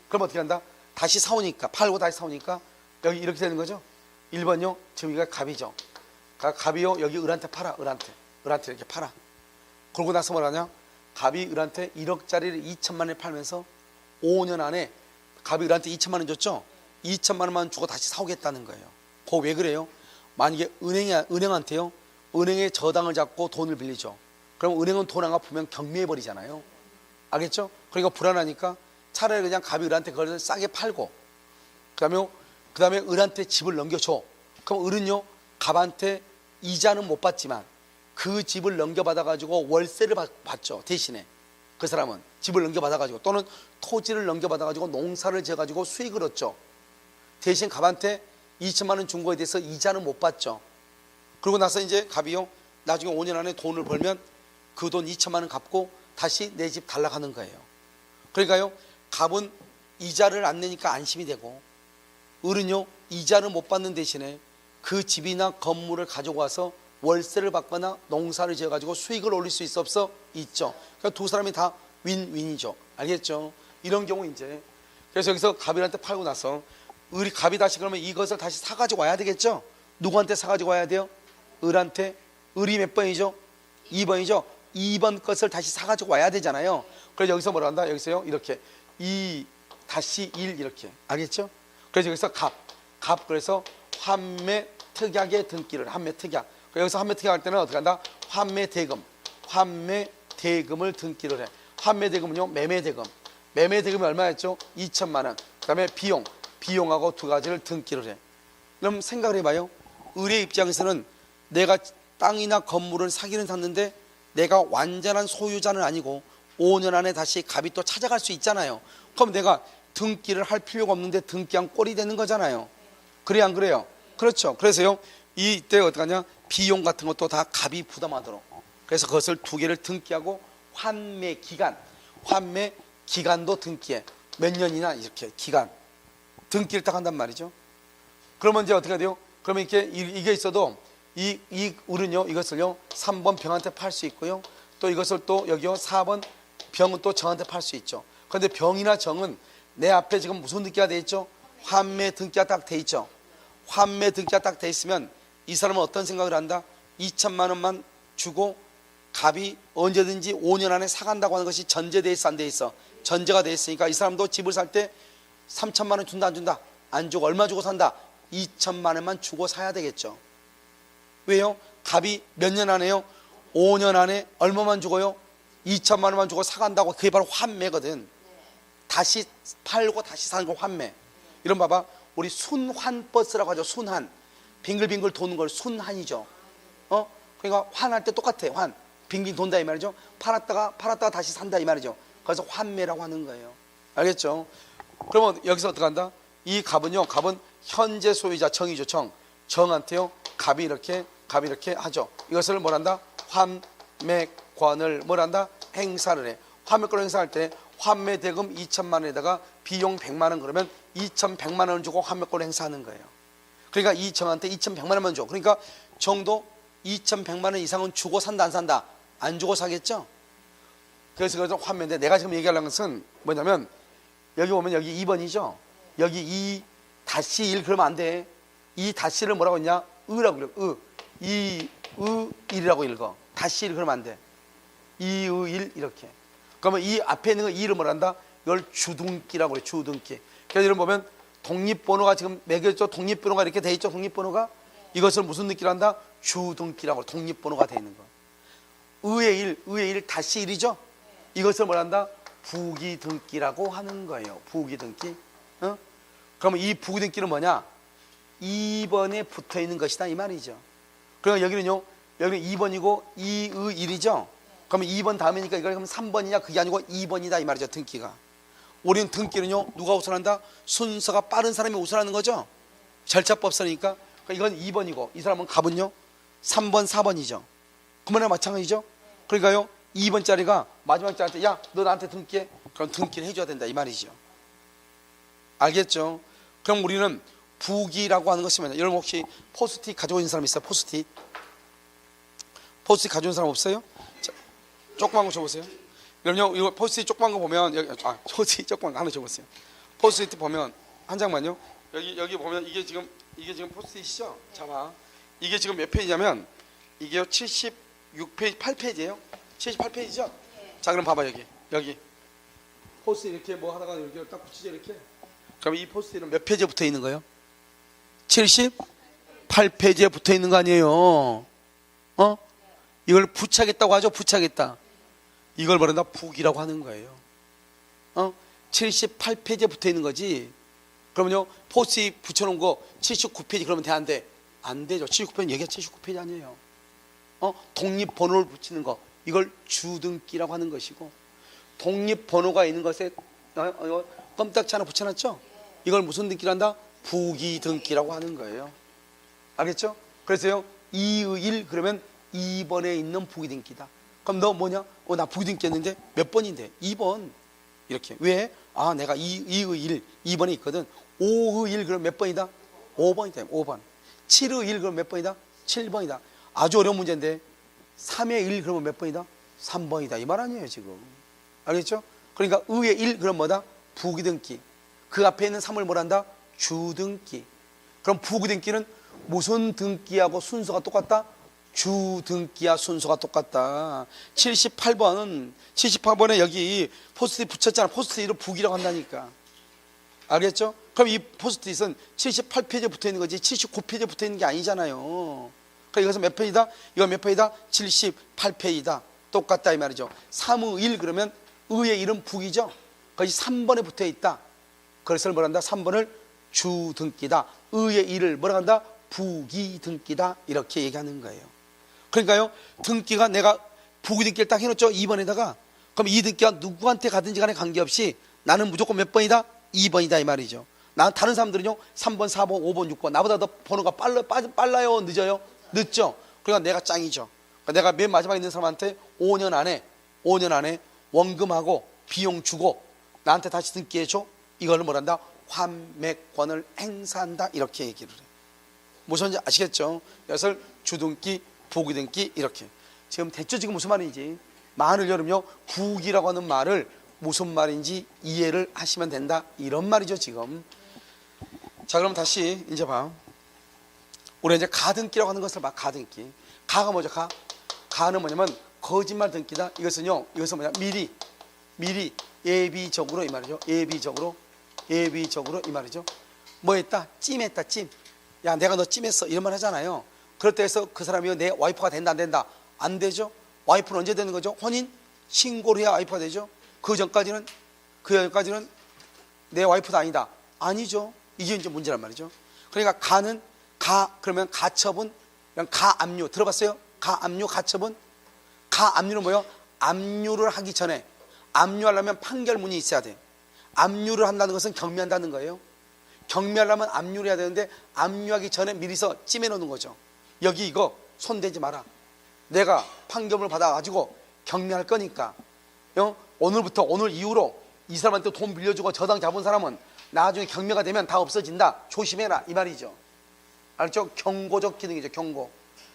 그럼 어떻게 한다? 다시 사오니까, 팔고 다시 사오니까 여기 이렇게 되는 거죠. 1번요 지금 이거 갑이죠. 갑이요 여기 을한테 팔아. 을한테 이렇게 팔아. 그러고 나서 뭐라냐? 갑이 을한테 1억짜리를 2천만 원에 팔면서 5년 안에 갑이 을한테 2천만 원 줬죠? 2천만 원만 주고 다시 사오겠다는 거예요. 그거 왜 그래요? 만약에 은행한테요 은행에 저당을 잡고 돈을 빌리죠. 그럼 은행은 돈 안 갚으면 경매해버리잖아요. 알겠죠? 그러니까 불안하니까 차라리 그냥 갑이 을한테 그걸 싸게 팔고 그 다음에 을한테 집을 넘겨줘. 그럼 을은요 갑한테 이자는 못 받지만 그 집을 넘겨받아가지고 월세를 받죠. 대신에 그 사람은 집을 넘겨받아가지고 또는 토지를 넘겨받아가지고 농사를 지어가지고 수익을 얻죠. 대신 갑한테 2천만 원 준 거에 대해서 이자는 못 받죠. 그러고 나서 이제 갑이요 나중에 5년 안에 돈을 벌면 그 돈 2천만 원 갚고 다시 내 집 달라가는 거예요. 그러니까요, 갑은 이자를 안 내니까 안심이 되고, 을은요 이자를 못 받는 대신에 그 집이나 건물을 가지고 와서 월세를 받거나 농사를 지어가지고 수익을 올릴 수 있어 없어? 있죠. 그러니까 두 사람이 다 윈윈이죠. 알겠죠? 이런 경우 이제, 그래서 여기서 갑이한테 팔고 나서 갑이 다시 그러면 이것을 다시 사가지고 와야 되겠죠? 누구한테 사가지고 와야 돼요? 을한테. 을이 몇 번이죠? 2번이죠. 2번 것을 다시 사가지고 와야 되잖아요. 그래서 여기서 뭐라 한다? 여기서요 이렇게 2 다시 1 이렇게. 알겠죠? 그래서 여기서 갑 그래서 환매 특약의 등기를, 환매 특약. 여기서 환매 특약 할 때는 어떻게 한다? 환매 대금을 등기를 해. 환매 대금은요 매매 대금. 매매 대금이 얼마였죠? 2천만 원. 그 다음에 비용하고 두 가지를 등기를 해. 그럼 생각을 해봐요. 을의 입장에서는 내가 땅이나 건물을 사기는 샀는데 내가 완전한 소유자는 아니고 5년 안에 다시 갑이 또 찾아갈 수 있잖아요. 그럼 내가 등기를 할 필요가 없는데 등기한 꼴이 되는 거잖아요. 그래 안 그래요? 그렇죠. 그래서요 이때 어떡하냐, 비용 같은 것도 다 갑이 부담하도록, 그래서 그것을 두 개를 등기하고 환매 기간도 등기해. 몇 년이나 이렇게 기간 등기를 딱 한단 말이죠. 그러면 이제 어떻게 돼요? 그러면 이게 있어도 이 을은요 이것을요 3번 병한테 팔 수 있고요, 또 이것을 또 여기요 4번 병은 또 정한테 팔 수 있죠. 그런데 병이나 정은 내 앞에 지금 무슨 등기가 돼 있죠? 환매 등기가 딱 돼 있죠. 환매 등기가 딱 돼 있으면 이 사람은 어떤 생각을 한다? 2천만 원만 주고 갑이 언제든지 5년 안에 사간다고 하는 것이 전제돼 있어 안 돼 있어? 전제가 돼 있으니까 이 사람도 집을 살 때 3천만 원 준다 안 준다? 안 주고 얼마 주고 산다? 2천만 원만 주고 사야 되겠죠. 왜요? 갑이 몇 년 안에요? 5년 안에 얼마만 주고요? 2천만 원만 주고 사간다고. 그게 바로 환매거든. 다시 팔고 다시 사는 거 환매. 이런 봐봐, 우리 순환버스라고 하죠. 순환, 빙글빙글 도는 걸 순환이죠. 그러니까 환할 때 똑같아. 환 빙빙 돈다 이 말이죠. 팔았다가 다시 산다 이 말이죠. 그래서 환매라고 하는 거예요. 알겠죠? 그러면 여기서 어떻게 한다? 이 갑은요, 갑은 현재 소유자 정이죠. 정한테요 갑이 이렇게 하죠. 이것을 뭐란다? 환매권을 뭐란다? 행사를 해. 환매권을 행사할 때 환매 대금 2천만 원에다가 비용 100만 원 그러면 2,100만 원을 주고 환매권을 행사하는 거예요. 그러니까 이 정한테 2,100만 원만 줘. 그러니까 정도 2,100만 원 이상은 주고 산다 안 산다? 안 주고 사겠죠? 그래서 환매인데, 내가 지금 얘기하려는 것은 뭐냐면, 여기 보면 여기 2번이죠. 여기 2 다시 1 그러면 안 돼. 2 다시를 뭐라고 했냐? 으라고 그래요. 일이라고 읽어. 다시 1 그러면 안 돼. 2, 1 이렇게. 그러면 이 앞에 있는 거 2를 뭐란다? 이걸 주등기라고 그래. 주등기. 그래서 이런 보면 독립번호가 지금 매겨져. 독립번호가 이렇게 돼 있죠. 독립번호가. 이것을 무슨 등기를 한다? 주등기라고. 독립번호가 돼 있는 거. 의의 1 다시 1이죠. 이것을 뭐란다? 부기등기라고 하는 거예요. 부기등기. 그러면 이 부기등기는 뭐냐? 2번에 붙어 있는 것이다 이 말이죠. 그러니까 여기는 2번이고 2의 1이죠. 그러면 2번 다음이니까 이걸 그럼 3번이냐? 그게 아니고 2번이다 이 말이죠. 등기가. 우리는 등기는요 누가 우선한다? 순서가 빠른 사람이 우선하는 거죠. 절차법서니까. 그러니까 이건 2번이고 이 사람은 갑은요 3번 4번이죠. 그만이나 마찬가지죠. 그러니까요 2번짜리가 마지막 자한테 야 너 나한테 등기해. 그럼 등기를 해줘야 된다 이 말이죠. 알겠죠? 그럼 우리는 부기라고 하는 것이 뭐냐? 여러분 혹시 포스트잇 가지고 있는 사람 있어요? 포스트잇 가지고 있는 사람 없어요? 자, 조그만 거 줘보세요. 여러분요 이거 포스트잇 조그만 거 보면 여기 포스트잇 조그만 거 하나 줘보세요. 포스트잇 보면 한 장만요. 여기 보면 이게 지금 포스트잇이죠? 자 봐. 이게 지금 몇 페이지냐면 이게요 76페이지 8페이지예요. 78페이지죠? 자 그럼 봐봐 여기 포스트잇 이렇게 뭐 하다가 이렇게 딱 붙이죠 이렇게. 그럼 이 포스트잇은 몇 페이지에 붙어 있는 거예요? 78페이지에 붙어 있는 거 아니에요? 이걸 붙여야겠다고 하죠. 붙여야겠다. 이걸 뭐란다? 부기라고 하는 거예요. 78페이지에 붙어 있는 거지. 그러면요 포스트잇 붙여놓은 거 79페이지 그러면 돼 안 돼? 안 되죠. 79페이지 여기가 79페이지 아니에요. 독립번호를 붙이는 거 이걸 주등기라고 하는 것이고, 독립번호가 있는 것에 껌딱지 하나 붙여놨죠? 이걸 무슨 등기를 한다? 부기등기라고 하는 거예요. 알겠죠? 그래서요 2의 1 그러면 2번에 있는 부기등기다. 그럼 너 뭐냐? 나 부기등기 했는데 몇 번인데? 2번. 이렇게. 왜? 내가 2의 1, 2번에 있거든. 5의 1 그럼 몇 번이다? 5번이다. 5번. 7의 1 그럼 몇 번이다? 7번이다. 아주 어려운 문제인데 3의 1 그러면 몇 번이다? 3번이다. 이 말 아니에요 지금. 알겠죠? 그러니까 의의 1 그럼 뭐다? 부기등기. 그 앞에 있는 3을 뭐란다? 주등기. 그럼 부기등기는 무슨 등기하고 순서가 똑같다? 주등기와 순서가 똑같다. 78번에 여기 포스트잇 붙였잖아. 포스트잇을 부기라고 한다니까. 알겠죠? 그럼 이 포스트잇은 78페이지에 붙어있는 거지 79페이지에 붙어있는 게 아니잖아요. 그러니까 이것은 몇 페이지다? 이건 몇 페이지다? 78페이지다. 똑같다 이 말이죠. 3의 1 그러면 의의 1은 부기죠. 거기 3번에 붙어있다. 그래서 뭐란다? 3번을 주등기다. 의의 1을 뭐라 한다? 부기등기다. 이렇게 얘기하는 거예요. 그러니까요, 등기가 내가 부기등기를 딱 해놓죠. 2번에다가. 그럼 이 등기가 누구한테 가든지 간에 관계없이 나는 무조건 몇 번이다? 2번이다 이 말이죠. 다른 사람들은요 3번, 4번, 5번, 6번 나보다 더 번호가 빨라요? 늦어요? 늦죠. 그러니까 내가 짱이죠. 그러니까 내가 맨 마지막에 있는 사람한테 5년 안에 원금하고 비용 주고 나한테 다시 등기해줘. 이거를 뭐란다? 환매권을 행사한다. 이렇게 얘기를 해. 무슨 아시겠죠? 그래서 주등기, 부기등기 이렇게. 지금 됐죠? 지금 무슨 말인지. 많은 여러분요 부기라고 하는 말을 무슨 말인지 이해를 하시면 된다. 이런 말이죠 지금. 자, 그럼 다시 이제 봐. 우리 이제 가등기라고 하는 것을 봐. 가등기. 가가 뭐죠? 가는 뭐냐면 거짓말 등기다. 이것은 뭐냐? 미리 예비적으로 이 말이죠. 예비적으로 이 말이죠. 뭐 했다? 찜했다. 찜. 야, 내가 너 찜했어. 이런 말 하잖아요. 그럴 때 해서 그 사람이 내 와이프가 된다 안 된다? 안 되죠. 와이프는 언제 되는 거죠? 혼인 신고를 해야 와이프가 되죠. 그 전까지는 내 와이프도 아니다. 아니죠. 이게 이제 문제란 말이죠. 그러니까 그러면 가처분, 그냥 가압류 들어봤어요? 가압류, 가처분. 가압류는 뭐예요? 압류를 하기 전에 압류하려면 판결문이 있어야 돼. 압류를 한다는 것은 경미한다는 거예요. 경미하려면 압류를 해야 되는데 압류하기 전에 미리서 찜해 놓는 거죠. 여기 이거 손대지 마라. 내가 판결문을 받아가지고 경미할 거니까 오늘 이후로 이 사람한테 돈 빌려주고 저당 잡은 사람은 나중에 경매가 되면 다 없어진다. 조심해라 이 말이죠. 알죠? 경고적 기능이죠. 경고.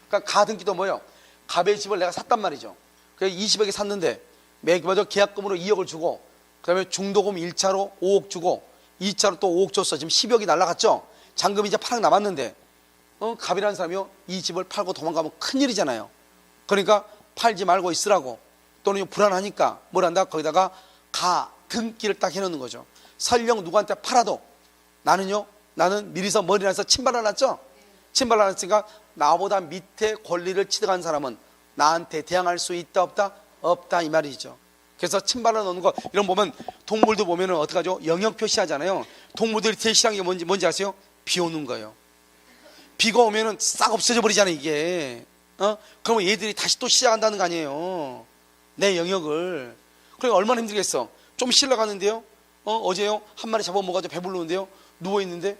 그러니까 가등기도 뭐예요? 갑의 집을 내가 샀단 말이죠. 그래서 20억에 샀는데 매기마저 계약금으로 2억을 주고 그 다음에 중도금 1차로 5억 주고 2차로 또 5억 줬어. 지금 10억이 날라갔죠. 잔금이 이제 8억 남았는데 갑이라는 사람이요 이 집을 팔고 도망가면 큰일이잖아요. 그러니까 팔지 말고 있으라고. 또는 불안하니까 뭘 한다? 거기다가 가등기를 딱 해놓는 거죠. 설령 누구한테 팔아도 나는 미리서 머리를 해서 침발을 놨죠. 침발을 놨으니까 나보다 밑에 권리를 취득한 사람은 나한테 대항할 수 있다 없다? 없다 이 말이죠. 그래서 침발을 놓는 거 이런 보면 동물도 보면은 어떡하죠? 영역 표시하잖아요. 동물들이 제일 싫어하는 게 뭔지 아세요? 비 오는 거예요. 비가 오면은 싹 없어져 버리잖아요 이게. 그러면 얘들이 다시 또 시작한다는 거 아니에요. 내 영역을. 그러니까 얼마나 힘들겠어. 좀 쉬러 갔는데요. 어제요 한 마리 잡아먹어가지고 배부르는데요. 누워있는데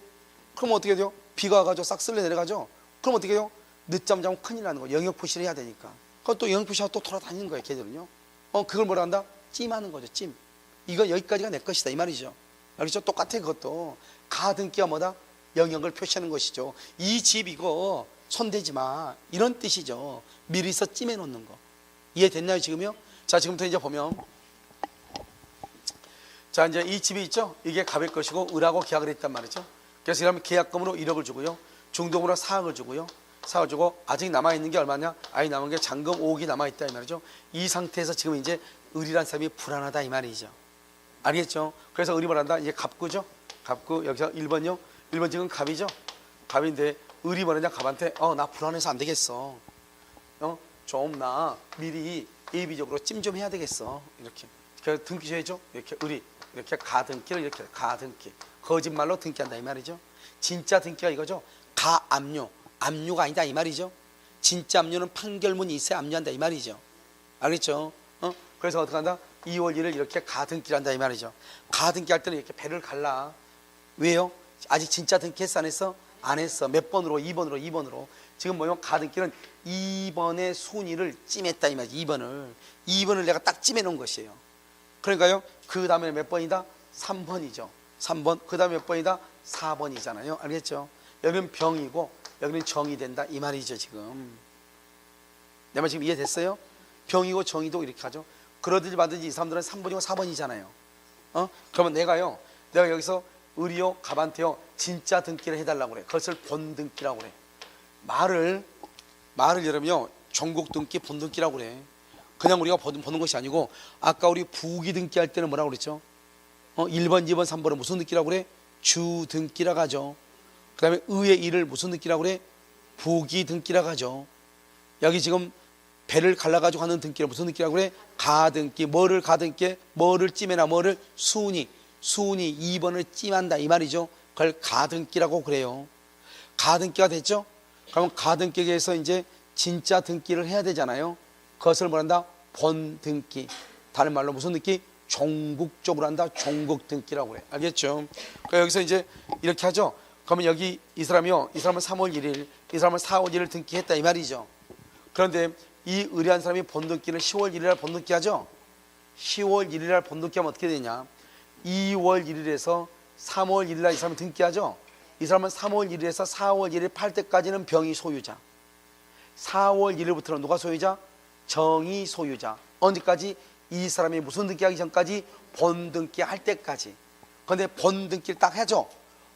그럼 어떻게 돼요? 비가 와가지고 싹 쓸려 내려가죠. 그럼 어떻게 돼요? 늦잠 자면 큰일 나는 거예요. 영역 표시를 해야 되니까. 그럼 또 영역 표시하고 또 돌아다니는 거예요 걔들은요. 그걸 뭐라 한다? 찜하는 거죠. 찜. 이거 여기까지가 내 것이다 이 말이죠. 알겠죠? 똑같아. 그것도 가등기가 뭐다? 영역을 표시하는 것이죠. 이 집 이거 손대지 마 이런 뜻이죠. 미리서 찜해 놓는 거. 이해됐나요 지금요? 자, 지금부터 이제 보면 자, 이제 이 집이 있죠. 이게 갑의 것이고 을하고 계약을 했단 말이죠. 그래서 이러면 계약금으로 1억을 주고요, 중도금으로 4억을 주고요, 4억을 주고 아직 남아있는 게 얼마냐? 아직 남은 게 잔금 5억이 남아있다 이 말이죠. 이 상태에서 지금 이제 을이란 사람이 불안하다 이 말이죠. 알겠죠? 그래서 을이 뭐란다? 이제 갑구죠. 갑구. 여기서 1번요 1번 지금 갑이죠. 갑인데 을이 뭐냐? 갑한테 나 불안해서 안 되겠어. 좀 나 미리 예비적으로 찜 좀 해야 되겠어. 이렇게. 그래서 등기 줘야죠. 이렇게 을이 이렇게 가등기를 이렇게 가등기. 거짓말로 등기한다 이 말이죠. 진짜 등기가 이거죠. 가압류. 압류가 아니다 이 말이죠. 진짜 압류는 판결문이 있어야 압류한다 이 말이죠. 알겠죠? 그래서 어떻게 한다? 2월 1일 이렇게 가등기를 한다 이 말이죠. 가등기 할 때는 이렇게 배를 갈라. 왜요? 아직 진짜 등기 했어 안 했어? 안 했어. 몇 번으로? 2번으로. 지금 뭐냐면 가등기는 2번의 순위를 찜했다 이 말이지. 2번을 내가 딱 찜해 놓은 것이에요. 그러니까요, 그 다음에 몇 번이다? 3번이죠 3번. 그 다음에 몇 번이다? 4번이잖아요. 알겠죠? 여기는 병이고 여기는 정이 된다 이 말이죠. 지금 내 말 지금 이해됐어요? 병이고 정이도 이렇게 하죠. 그러든지 말든지 이 사람들은 3번이고 4번이잖아요. 그러면 내가 여기서 의리요 가반테요 진짜 등기를 해달라고 그래. 그것을 본등기라고 그래. 말을 여러분요 종국 등기 본등기라고 그래. 그냥 우리가 보는 것이 아니고, 아까 우리 부기 등기 할 때는 뭐라고 그랬죠? 1번 2번 3번은 무슨 등기라고 그래? 주 등기라고 하죠. 그 다음에 의의 일을 무슨 등기라고 그래? 부기 등기라고 하죠. 여기 지금 배를 갈라가지고 하는 등기를 무슨 등기라고 그래? 가등기. 뭐를 가등기에? 뭐를 찜해나 뭐를? 순위 2번을 찜한다 이 말이죠. 그걸 가등기라고 그래요. 가등기가 됐죠? 그러면 가등기에서 이제 진짜 등기를 해야 되잖아요. 그것을 뭐란다? 본등기. 다른 말로 무슨 등기? 종국적으로 한다. 종국 등기라고 그래. 알겠죠? 그러니까 여기서 이제 이렇게 하죠. 그러면 여기 이 사람은 3월 1일, 이 사람은 4월 1일 등기했다 이 말이죠. 그런데 이 의뢰한 사람이 본등기는 10월 1일 날 본등기 하죠. 10월 1일 날 본등기 하면 어떻게 되냐? 2월 1일에서 3월 1일 날 이 사람은 등기하죠. 이 사람은 3월 1일에서 4월 1일 팔 때까지는 병이 소유자. 4월 1일부터는 누가 소유자? 정이 소유자. 언제까지? 이 사람이 무슨 등기하기 전까지? 본등기 할 때까지. 그런데 본등기를 딱 하죠.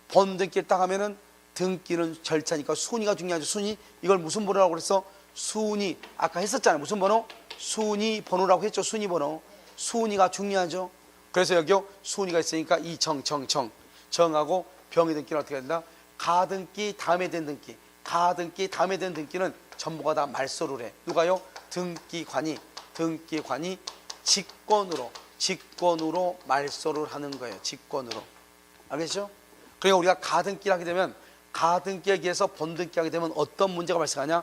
본등기를 딱 하면은 등기는 절차니까 순위가 중요하죠. 순위. 이걸 무슨 번호라고 그랬어? 순위. 아까 했었잖아요. 무슨 번호? 순위 번호라고 했죠. 순위 번호. 순위가 중요하죠. 그래서 여기요 순위가 있으니까 이 정하고 병의 등기는 어떻게 된다? 가등기 다음에 된 등기. 가등기 다음에 된 등기는 전부가 다 말소를 해. 누가요? 등기관이 직권으로 말소를 하는 거예요. 직권으로. 알겠죠? 그러니까 우리가 가등기를 하게 되면, 가등기에 의해서 본등기 하게 되면 어떤 문제가 발생하냐?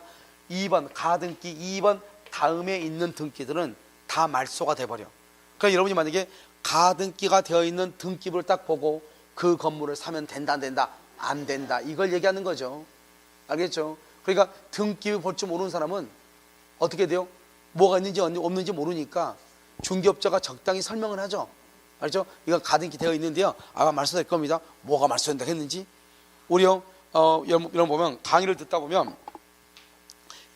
2번 가등기 2번 다음에 있는 등기들은 다 말소가 돼버려. 그러니까 여러분이 만약에 가등기가 되어 있는 등기부를 딱 보고 그 건물을 사면 된다 안 된다? 안 된다. 이걸 얘기하는 거죠. 알겠죠? 그러니까 등기부 볼 줄 모르는 사람은 어떻게 돼요? 뭐가 있는지 없는지 모르니까 중개업자가 적당히 설명을 하죠. 알죠? 이거 가등기 되어 있는데요. 아마 말소될 겁니다. 뭐가 말소된다 했는지. 우리요, 여러분 보면 강의를 듣다 보면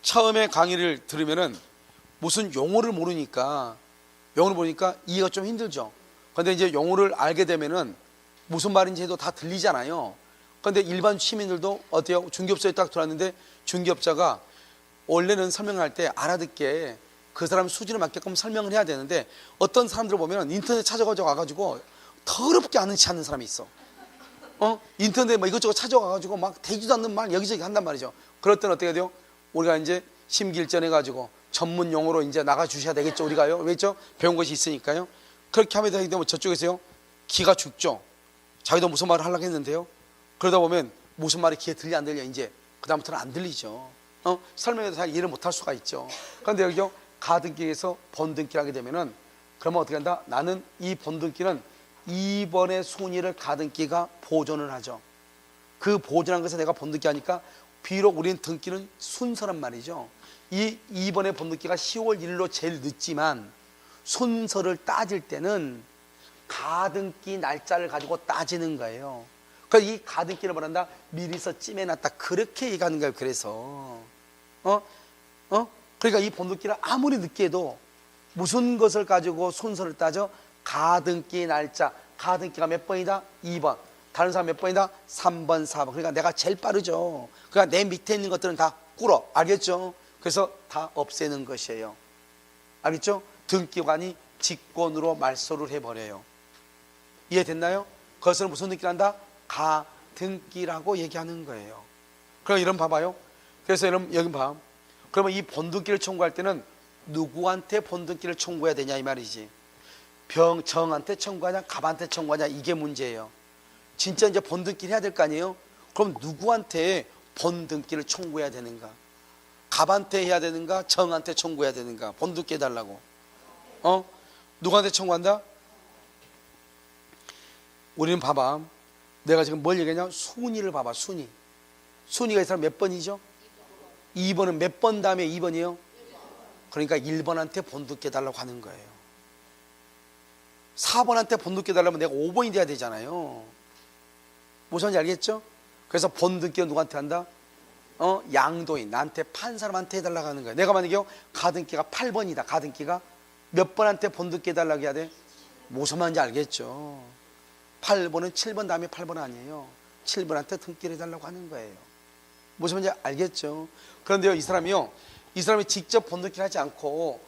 처음에 강의를 들으면은 무슨 용어를 모르니까 이해가 좀 힘들죠. 그런데 이제 용어를 알게 되면은 무슨 말인지 해도 다 들리잖아요. 그런데 일반 시민들도 어때요? 중개업소에 딱 들어왔는데 중개업자가 원래는 설명할 때 알아듣게 그 사람 수준에 맞게끔 설명을 해야 되는데, 어떤 사람들을 보면 인터넷 찾아가지고 와가지고 더럽게 아는 체 하는 사람이 있어. 인터넷 뭐 이것저것 찾아가가지고 막 되지도 않는 말 여기저기 한단 말이죠. 그럴 때는 어떻게 돼요? 우리가 이제 심기일전해가지고 전문 용어로 이제 나가주셔야 되겠죠. 우리가요. 왜죠? 배운 것이 있으니까요. 그렇게 하면 되면 저쪽에서요 기가 죽죠. 자기도 무슨 말을 하려고 했는데요. 그러다 보면 무슨 말이 귀에 들리 안 들려 이제 그다음부터는 안 들리죠. 설명해도 잘 이해를 못할 수가 있죠. 그런데 여기요 가등기에서 본등기를 하게 되면은 그러면 어떻게 한다? 나는 이 본등기는 2번의 순위를 가등기가 보존을 하죠. 그 보존한 것을 내가 본등기 하니까 비록 우리는 등기는 순서란 말이죠. 이 2번의 본등기가 10월 1일로 제일 늦지만 순서를 따질 때는 가등기 날짜를 가지고 따지는 거예요. 그러니까 이 가등기를 말한다. 미리서 찜해놨다. 그렇게 얘기하는 거예요. 그래서 그러니까 이 본등기를 아무리 늦게 해도 무슨 것을 가지고 순서를 따져? 가등기 날짜. 가등기가 몇 번이다? 2번. 다른 사람 몇 번이다? 3번, 4번. 그러니까 내가 제일 빠르죠. 그러니까 내 밑에 있는 것들은 다 꿇어. 알겠죠? 그래서 다 없애는 것이에요. 알겠죠? 등기관이 직권으로 말소를 해버려요. 이해됐나요? 그것을 무슨 등기를 한다? 가등기라고 얘기하는 거예요. 그럼 이런 봐봐요. 그래서 여기 봐. 그러면 이 본등기를 청구할 때는 누구한테 본등기를 청구해야 되냐 이 말이지. 정한테 청구하냐 갑한테 청구하냐 이게 문제예요. 진짜 이제 본등기를 해야 될 거 아니에요. 그럼 누구한테 본등기를 청구해야 되는가? 갑한테 해야 되는가? 정한테 청구해야 되는가? 본등기 해달라고. 누구한테 청구한다? 우리는 봐봐. 내가 지금 뭘 얘기하냐? 순위를 봐봐. 순위가 이 사람 몇 번이죠? 2번은 몇 번 다음에 2번이요? 그러니까 1번한테 본듣게 해달라고 하는 거예요. 4번한테 본듣게 해달라면 내가 5번이 돼야 되잖아요. 무슨 말인지 알겠죠? 그래서 본듣기는 누구한테 한다? 양도인, 나한테 판 사람한테 해달라고 하는 거예요. 내가 만약에 가등기가 8번이다. 가등기가 몇 번한테 본듣게 해달라고 해야 돼? 무슨 말인지 알겠죠? 8번은 7번 다음에 8번 아니에요. 7번한테 등기를 해달라고 하는 거예요. 무슨 말인지 알겠죠? 그런데요, 이 사람이 직접 본득기를 하지 않고,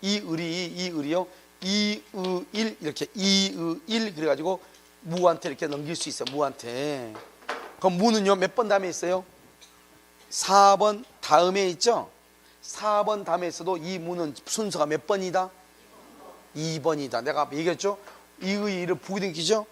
이의리요, 이의일, 이렇게 이의일, 그래가지고 무한테 이렇게 넘길 수 있어요. 무한테. 그럼 무는요, 몇 번 다음에 있어요? 4번 다음에 있죠? 4번 다음에 있어도 이 무는 순서가 몇 번이다? 2번이다. 내가 얘기했죠? 이의일을 북이 등기죠?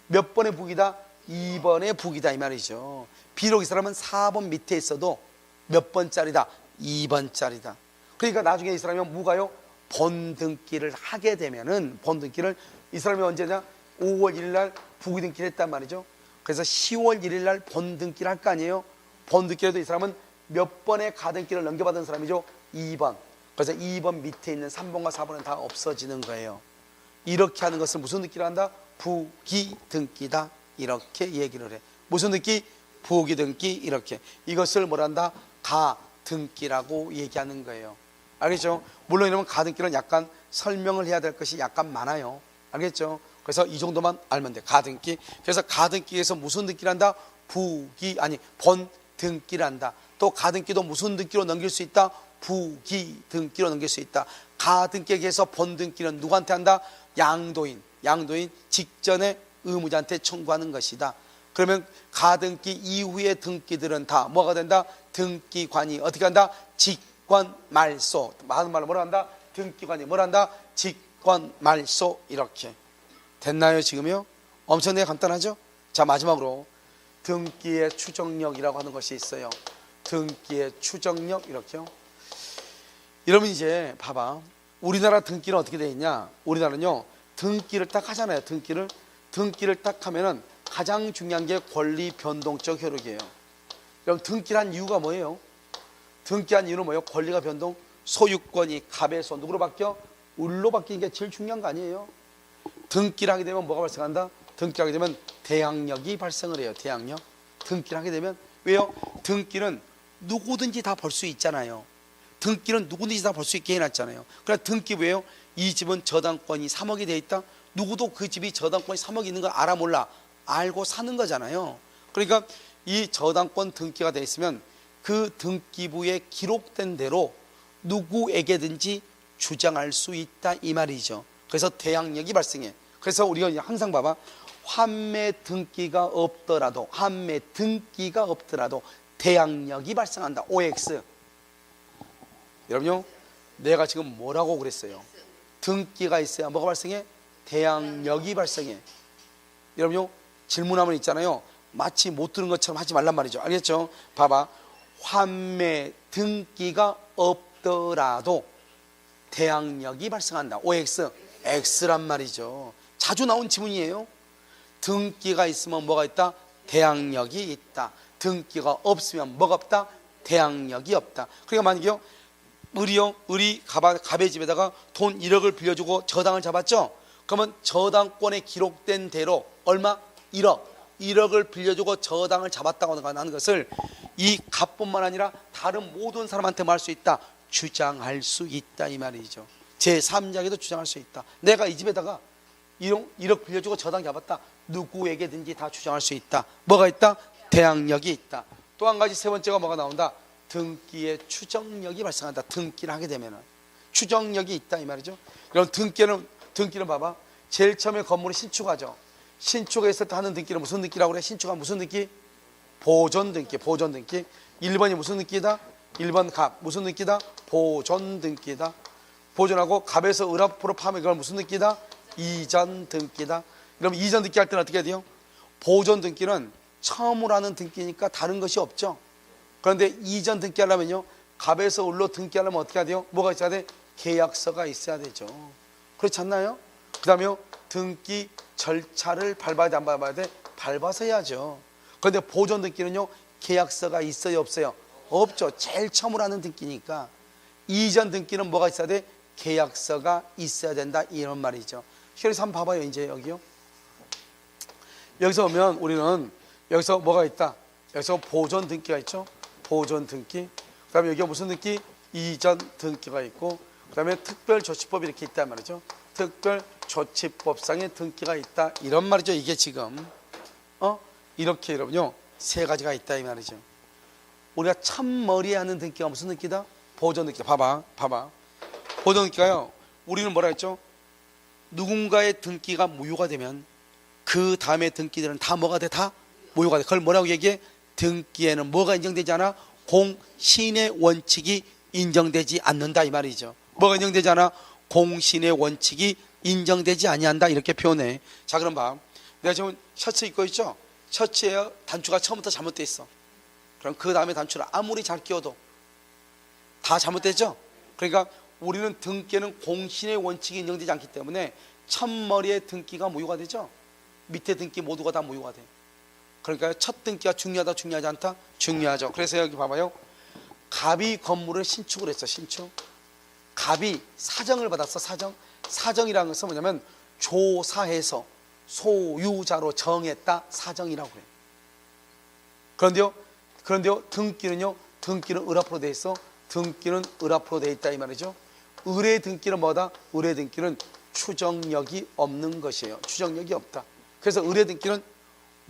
몇 번의 북이다? 2번의 북이다, 이 말이죠. 비록 이 사람은 4번 밑에 있어도 몇 번짜리다? 2번짜리다. 그러니까 나중에 이 사람이 무가요, 본등기를 하게 되면은, 본등기를 이 사람이 언제냐? 5월 1일 날 북이 등기를 했단 말이죠. 그래서 10월 1일 날 본등기를 할 거 아니에요. 본등기에도 이 사람은 몇 번의 가등기를 넘겨받은 사람이죠? 2번. 그래서 2번 밑에 있는 3번과 4번은 다 없어지는 거예요. 이렇게 하는 것을 무슨 등기를 한다? 부기등기다, 이렇게 얘기를 해. 무슨 등기? 부기등기. 이렇게. 이것을 뭐라 한다? 가등기라고 얘기하는 거예요. 알겠죠? 물론 이러면 가등기는 약간 설명을 해야 될 것이 약간 많아요. 알겠죠? 그래서 이 정도만 알면 돼. 가등기. 그래서 가등기에서 무슨 등기를 한다? 본등기를 한다. 또 가등기도 무슨 등기로 넘길 수 있다? 부기등기로 넘길 수 있다. 가등기에서 본등기는 누구한테 한다? 양도인 직전에 의무자한테 청구하는 것이다. 그러면 가등기 이후의 등기들은 다 뭐가 된다? 등기관이 어떻게 한다? 직권말소. 많은 말로 뭐라 한다? 등기관이 뭐라 한다? 직권말소. 이렇게 됐나요 지금요? 엄청나게 간단하죠? 자, 마지막으로 등기의 추정력이라고 하는 것이 있어요. 등기의 추정력. 이렇게요. 여러분 이제 봐봐. 우리나라 등기는 어떻게 되어 있냐? 우리나라는요, 등기를 딱 하잖아요. 등기를 딱 하면은 가장 중요한 게 권리 변동적 효력이에요. 여러분 등기를 한 이유가 뭐예요? 등기한 이유는 뭐예요? 권리가 변동, 소유권이 갑에서 누구로 바뀌어? 을로 바뀌는 게 제일 중요한 거 아니에요? 등기를 하게 되면 뭐가 발생한다? 등기를 하게 되면 대항력이 발생을 해요. 대항력. 등기를 하게 되면 왜요? 등기는 누구든지 다 볼 수 있잖아요. 등기는 누구든지 다 볼 수 있게 해놨잖아요. 그러나 등기 왜요? 이 집은 저당권이 3억이 돼 있다. 누구도 그 집이 저당권이 3억이 있는 걸 알아 몰라. 알고 사는 거잖아요. 그러니까 이 저당권 등기가 돼 있으면 그 등기부에 기록된 대로 누구에게든지 주장할 수 있다, 이 말이죠. 그래서 대항력이 발생해. 그래서 우리가 항상 봐봐. 환매 등기가 없더라도 대항력이 발생한다. OX. 여러분요, 내가 지금 뭐라고 그랬어요? 등기가 있어야 뭐가 발생해? 대항력이 발생해. 여러분요, 질문하면 있잖아요. 마치 못 들은 것처럼 하지 말란 말이죠. 알겠죠? 봐봐. 환매 등기가 없더라도 대항력이 발생한다. OX. X란 말이죠. 자주 나온 지문이에요. 등기가 있으면 뭐가 있다? 대항력이 있다. 등기가 없으면 뭐가 없다? 대항력이 없다. 그러니까 만약에 을이 갑의 집에다가 돈 1억을 빌려주고 저당을 잡았죠? 그러면 저당권에 기록된 대로 얼마? 1억을 빌려주고 저당을 잡았다고 하는 것을 이 갑뿐만 아니라 다른 모든 사람한테 말할 수 있다. 주장할 수 있다, 이 말이죠. 제3자에게도 주장할 수 있다. 내가 이 집에다가 1억 빌려주고 저당 잡았다. 누구에게든지 다 주장할 수 있다. 뭐가 있다? 대항력이 있다. 또 한 가지, 세 번째가 뭐가 나온다? 등기의 추정력이 발생한다. 등기를 하게 되면은 추정력이 있다, 이 말이죠. 그럼 등기는 봐봐. 제일 처음에 건물을 신축하죠. 신축했을 때 하는 등기는 무슨 등기라고 그래? 신축하면 무슨 등기? 보존 등기. 1번이 무슨 등기다? 1번 갑. 무슨 등기다? 보존 등기다. 보존하고 갑에서 을 앞으로 파면 그걸 무슨 등기다? 이전 등기다. 그럼 이전 등기 할 때는 어떻게 해야 돼요? 보존 등기는 처음으로 하는 등기니까 다른 것이 없죠. 그런데 이전 등기 하려면요, 갑에서 을로 등기하려면 어떻게 해야 돼요? 뭐가 있어야 돼? 계약서가 있어야 되죠. 그렇지 않나요? 그 다음에 등기 절차를 밟아야 돼, 안 밟아야 돼? 밟아서 해야죠. 그런데 보존 등기는요, 계약서가 있어요, 없어요? 없죠. 제일 처음으로 하는 등기니까. 이전 등기는 뭐가 있어야 돼? 계약서가 있어야 된다, 이런 말이죠. 그래서 한번 봐봐요. 이제 여기요. 여기서 보면 우리는 여기서 뭐가 있다? 여기서 보존 등기가 있죠. 보존 등기. 그 다음에 여기가 무슨 등기? 이전 등기가 있고, 그 다음에 특별조치법이 이렇게 있단 말이죠. 특별조치법상의 등기가 있다, 이런 말이죠. 이게 지금 이렇게 여러분요, 세 가지가 있다, 이 말이죠. 우리가 참머리에 하는 등기가 무슨 등기다? 보존 등기다. 봐봐. 보존 등기가요, 우리는 뭐라 했죠? 누군가의 등기가 무효가 되면 그 다음에 등기들은 다 뭐가 돼? 다 무효가 돼. 그걸 뭐라고 얘기해? 등기에는 뭐가 인정되지 않아? 공신의 원칙이 인정되지 않는다, 이 말이죠. 뭐가 인정되지 않아? 공신의 원칙이 인정되지 아니한다, 이렇게 표현해. 자, 그럼 봐. 내가 지금 셔츠 입고 있죠? 셔츠에 단추가 처음부터 잘못돼 있어. 그럼 그 다음에 단추를 아무리 잘 끼워도 다 잘못됐죠? 그러니까 우리는 등기에는 공신의 원칙이 인정되지 않기 때문에 첫머리의 등기가 무효가 되죠. 밑에 등기 모두가 다 무효가 돼. 그러니까 첫 등기가 중요하다, 중요하지 않다? 중요하죠. 그래서 여기 봐봐요. 갑이 건물을 신축을 했어. 신축. 갑이 사정을 받았어. 사정이라는 것은 뭐냐면 조사해서 소유자로 정했다, 사정이라고 그래. 그런데요 등기는요, 등기는 을 앞으로 돼 있어. 등기는 을 앞으로 돼 있다, 이 말이죠. 을의 등기는 뭐다? 을의 등기는 추정력이 없는 것이에요. 추정력이 없다. 그래서 을의 등기는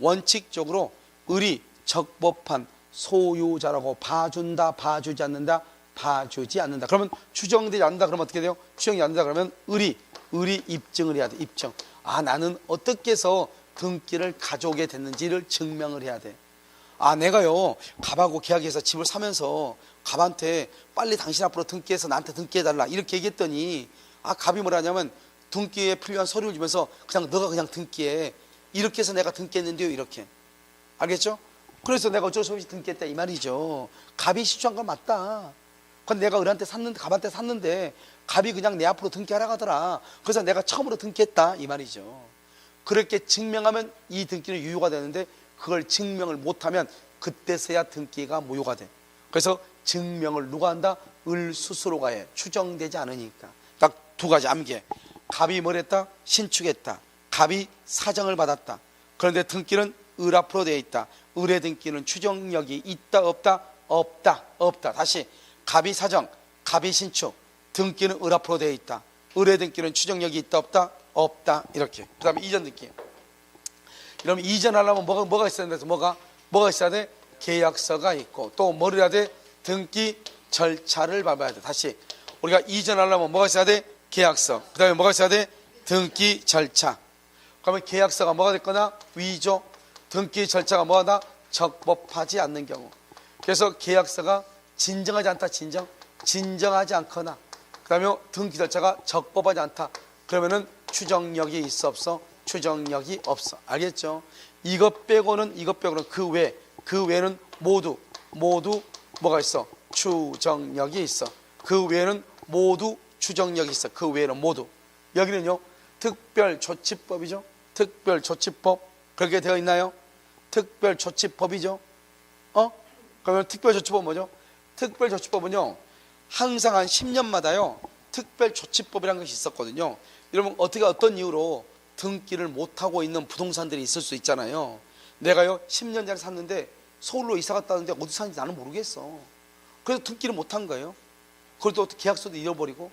원칙적으로 을이 적법한 소유자라고 봐준다, 봐주지 않는다? 봐주지 않는다. 그러면 추정되지 않는다. 그러면 어떻게 돼요? 추정이 안 된다. 그러면 을이 입증을 해야 돼. 입증. 아, 나는 어떻게 해서 등기를 가져오게 됐는지를 증명을 해야 돼. 아, 내가요 갑하고 계약해서 집을 사면서 갑한테 빨리 당신 앞으로 등기해서 나한테 등기해달라, 이렇게 얘기했더니, 아, 갑이 뭐라냐면 등기에 필요한 서류를 주면서 그냥 너가 그냥 등기해, 이렇게 해서 내가 등기했는데요, 이렇게. 알겠죠? 그래서 내가 어쩔 수 없이 등기했다, 이 말이죠. 갑이 시추한 건 맞다. 그건 내가 을한테 샀는데, 갑한테 샀는데 갑이 그냥 내 앞으로 등기하라고 하더라. 그래서 내가 처음으로 등기했다, 이 말이죠. 그렇게 증명하면 이 등기는 유효가 되는데, 그걸 증명을 못하면 그때서야 등기가 무효가 돼. 그래서 증명을 누가 한다? 을 스스로가 해. 추정되지 않으니까. 딱 두 가지 암기해. 갑이 뭘 했다? 신축했다. 갑이 사정을 받았다. 그런데 등기는 을 앞으로 되어 있다. 을의 등기는 추정력이 있다, 없다? 없다. 다시, 갑이 사정, 갑이 신축, 등기는 을 앞으로 되어 있다. 을의 등기는 추정력이 있다, 없다. 이렇게. 그 다음에 이전 등기. 그럼 이전하려면 뭐가 있어야 돼? 뭐가 있어야 돼? 계약서가 있고, 또 뭐를 해야 돼? 등기 절차를 밟아야 돼. 다시, 우리가 이전하려면 뭐가 있어야 돼? 계약서. 그 다음에 뭐가 있어야 돼? 등기 절차. 그러면 계약서가 뭐가 됐거나 위조, 등기 절차가 뭐하다? 적법하지 않는 경우. 그래서 계약서가 진정하지 않다, 진정하지 않거나, 그 다음에 등기 절차가 적법하지 않다. 그러면은 추정력이 있어, 없어? 추정력이 없어. 알겠죠? 이것 빼고는 그 외에는 모두 뭐가 있어? 추정력이 있어. 그 외에는 모두 추정력이 있어. 그 외에는 모두. 여기는요, 특별조치법이죠. 특별조치법. 그렇게 되어 있나요? 특별조치법이죠. 그러면 특별조치법 뭐죠? 특별조치법은요, 항상 한 10년마다요 특별조치법이라는 것이 있었거든요. 여러분, 어떤 이유로 등기를 못하고 있는 부동산들이 있을 수 있잖아요. 내가요 10년짜리 샀는데 서울로 이사 갔다 왔는데 어디 사는지 나는 모르겠어. 그래서 등기를 못한 거예요. 그걸 또 계약서도 잃어버리고,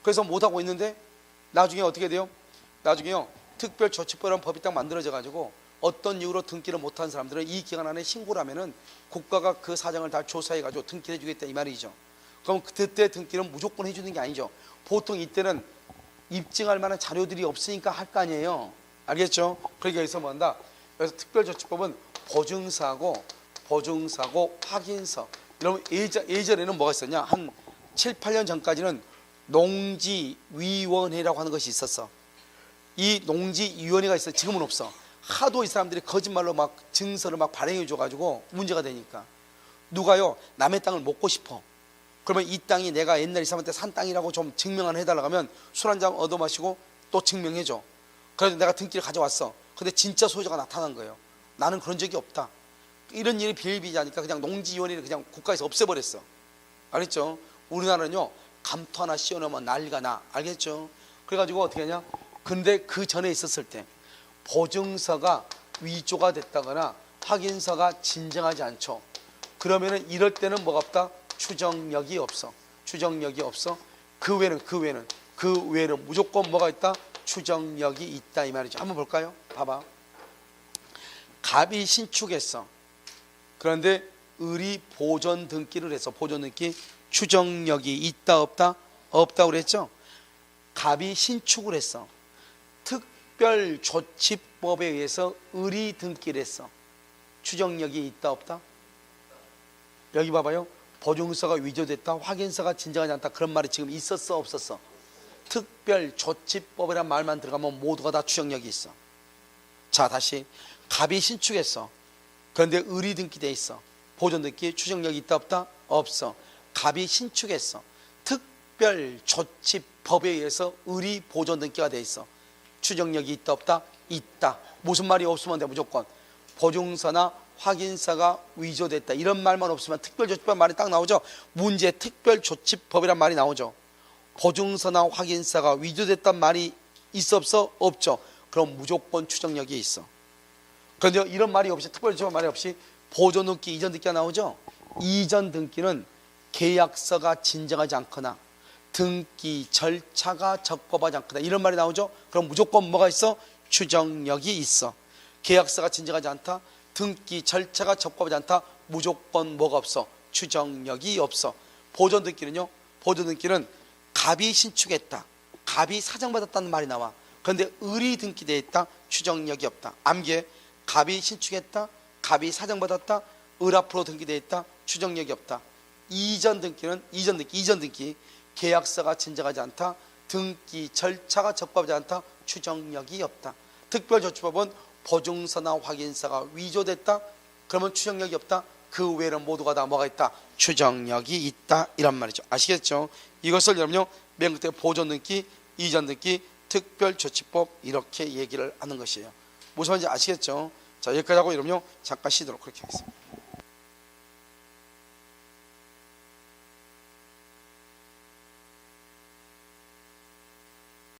그래서 못하고 있는데 나중에 어떻게 돼요? 나중에요 특별조치법이라는 법이 딱 만들어져 가지고 어떤 이유로 등기를 못한 사람들은 이 기간 안에 신고를 하면은 국가가 그 사정을 다 조사해 가지고 등기를 해주겠다, 이 말이죠. 그럼 그때 등기는 무조건 해주는 게 아니죠. 보통 이때는 입증할 만한 자료들이 없으니까 할 거 아니에요. 알겠죠? 그러니까 여기서 뭐한다? 그래서 특별조치법은 보증서하고 확인서. 여러분, 예전에는 뭐가 있었냐? 한 7, 8년 전까지는 농지위원회라고 하는 것이 있었어. 이 농지위원회가 있어. 지금은 없어. 하도 이 사람들이 거짓말로 막 증서를 막 발행해 줘가지고 문제가 되니까, 누가요 남의 땅을 먹고 싶어. 그러면 이 땅이 내가 옛날 이 사람한테 산 땅이라고 좀 증명을 해달라고 하면 술 한 잔 얻어 마시고 또 증명해줘. 그래서 내가 등기를 가져왔어. 근데 진짜 소유자가 나타난 거예요. 나는 그런 적이 없다. 이런 일이 비일비재하니까 그냥 농지위원회를 그냥 국가에서 없애버렸어. 알겠죠? 우리나라는요 감토 하나 씌워놓으면 난리가 나. 알겠죠? 그래가지고 어떻게 하냐? 근데 그 전에 있었을 때 보증서가 위조가 됐다거나 확인서가 진정하지 않죠. 그러면은 이럴 때는 뭐가 없다? 추정력이 없어. 추정력이 없어. 그 외에는 무조건 뭐가 있다? 추정력이 있다 이 말이죠. 한번 볼까요? 봐봐. 갑이 신축했어. 그런데 을이 보존 등기를 해서 보존 등기 추정력이 있다 없다? 없다고 그랬죠. 갑이 신축을 했어. 특별조치법에 의해서 을이 등기를 했어. 추정력이 있다 없다? 여기 봐봐요. 보증서가 위조됐다, 확인서가 진정하지 않다, 그런 말이 지금 있었어 없었어? 특별조치법이라는 말만 들어가면 모두가 다 추정력이 있어. 자, 다시 갑이 신축했어. 그런데 을이 등기돼 있어. 보존 등기 추정력이 있다 없다? 없어. 갑이 신축했어. 특별조치법에 의해서 을이 보존 등기가 돼 있어. 추정력이 있다 없다? 있다. 무슨 말이 없으면 돼? 무조건 보증서나 확인서가 위조됐다 이런 말만 없으면 특별조치법 말이 딱 나오죠. 문제 특별조치법이란 말이 나오죠. 보증서나 확인서가 위조됐단 말이 있어 없어? 없죠. 그럼 무조건 추정력이 있어. 그런데 이런 말이 없이 특별조치법 말이 없이 보존 등기, 이전 등기가 나오죠. 이전 등기는 계약서가 진정하지 않거나 등기 절차가 적법하지 않거나 이런 말이 나오죠. 그럼 무조건 뭐가 있어? 추정력이 있어. 계약서가 진정하지 않다, 등기 절차가 적법하지 않다, 무조건 뭐가 없어? 추정력이 없어. 보존 등기는요, 보존 등기는 갑이 신축했다, 갑이 사정받았다는 말이 나와. 그런데 을이 등기되어 있다, 추정력이 없다. 암기에 갑이 신축했다, 갑이 사정받았다, 을 앞으로 등기되어 있다, 추정력이 없다. 이전 등기는 이전 등기 계약서가 진정하지 않다, 등기 절차가 적법하지 않다, 추정력이 없다. 특별조치법은 보증서나 확인서가 위조됐다, 그러면 추정력이 없다. 그 외에는 모두가 다 뭐가 있다? 추정력이 있다 이란 말이죠. 아시겠죠? 이것을 여러분요 맨 끝에 보존 등기, 이전 등기, 특별조치법 이렇게 얘기를 하는 것이에요. 무슨 말인지 아시겠죠? 자, 여기까지 하고 여러분요 잠깐 쉬도록 그렇게 하겠습니다.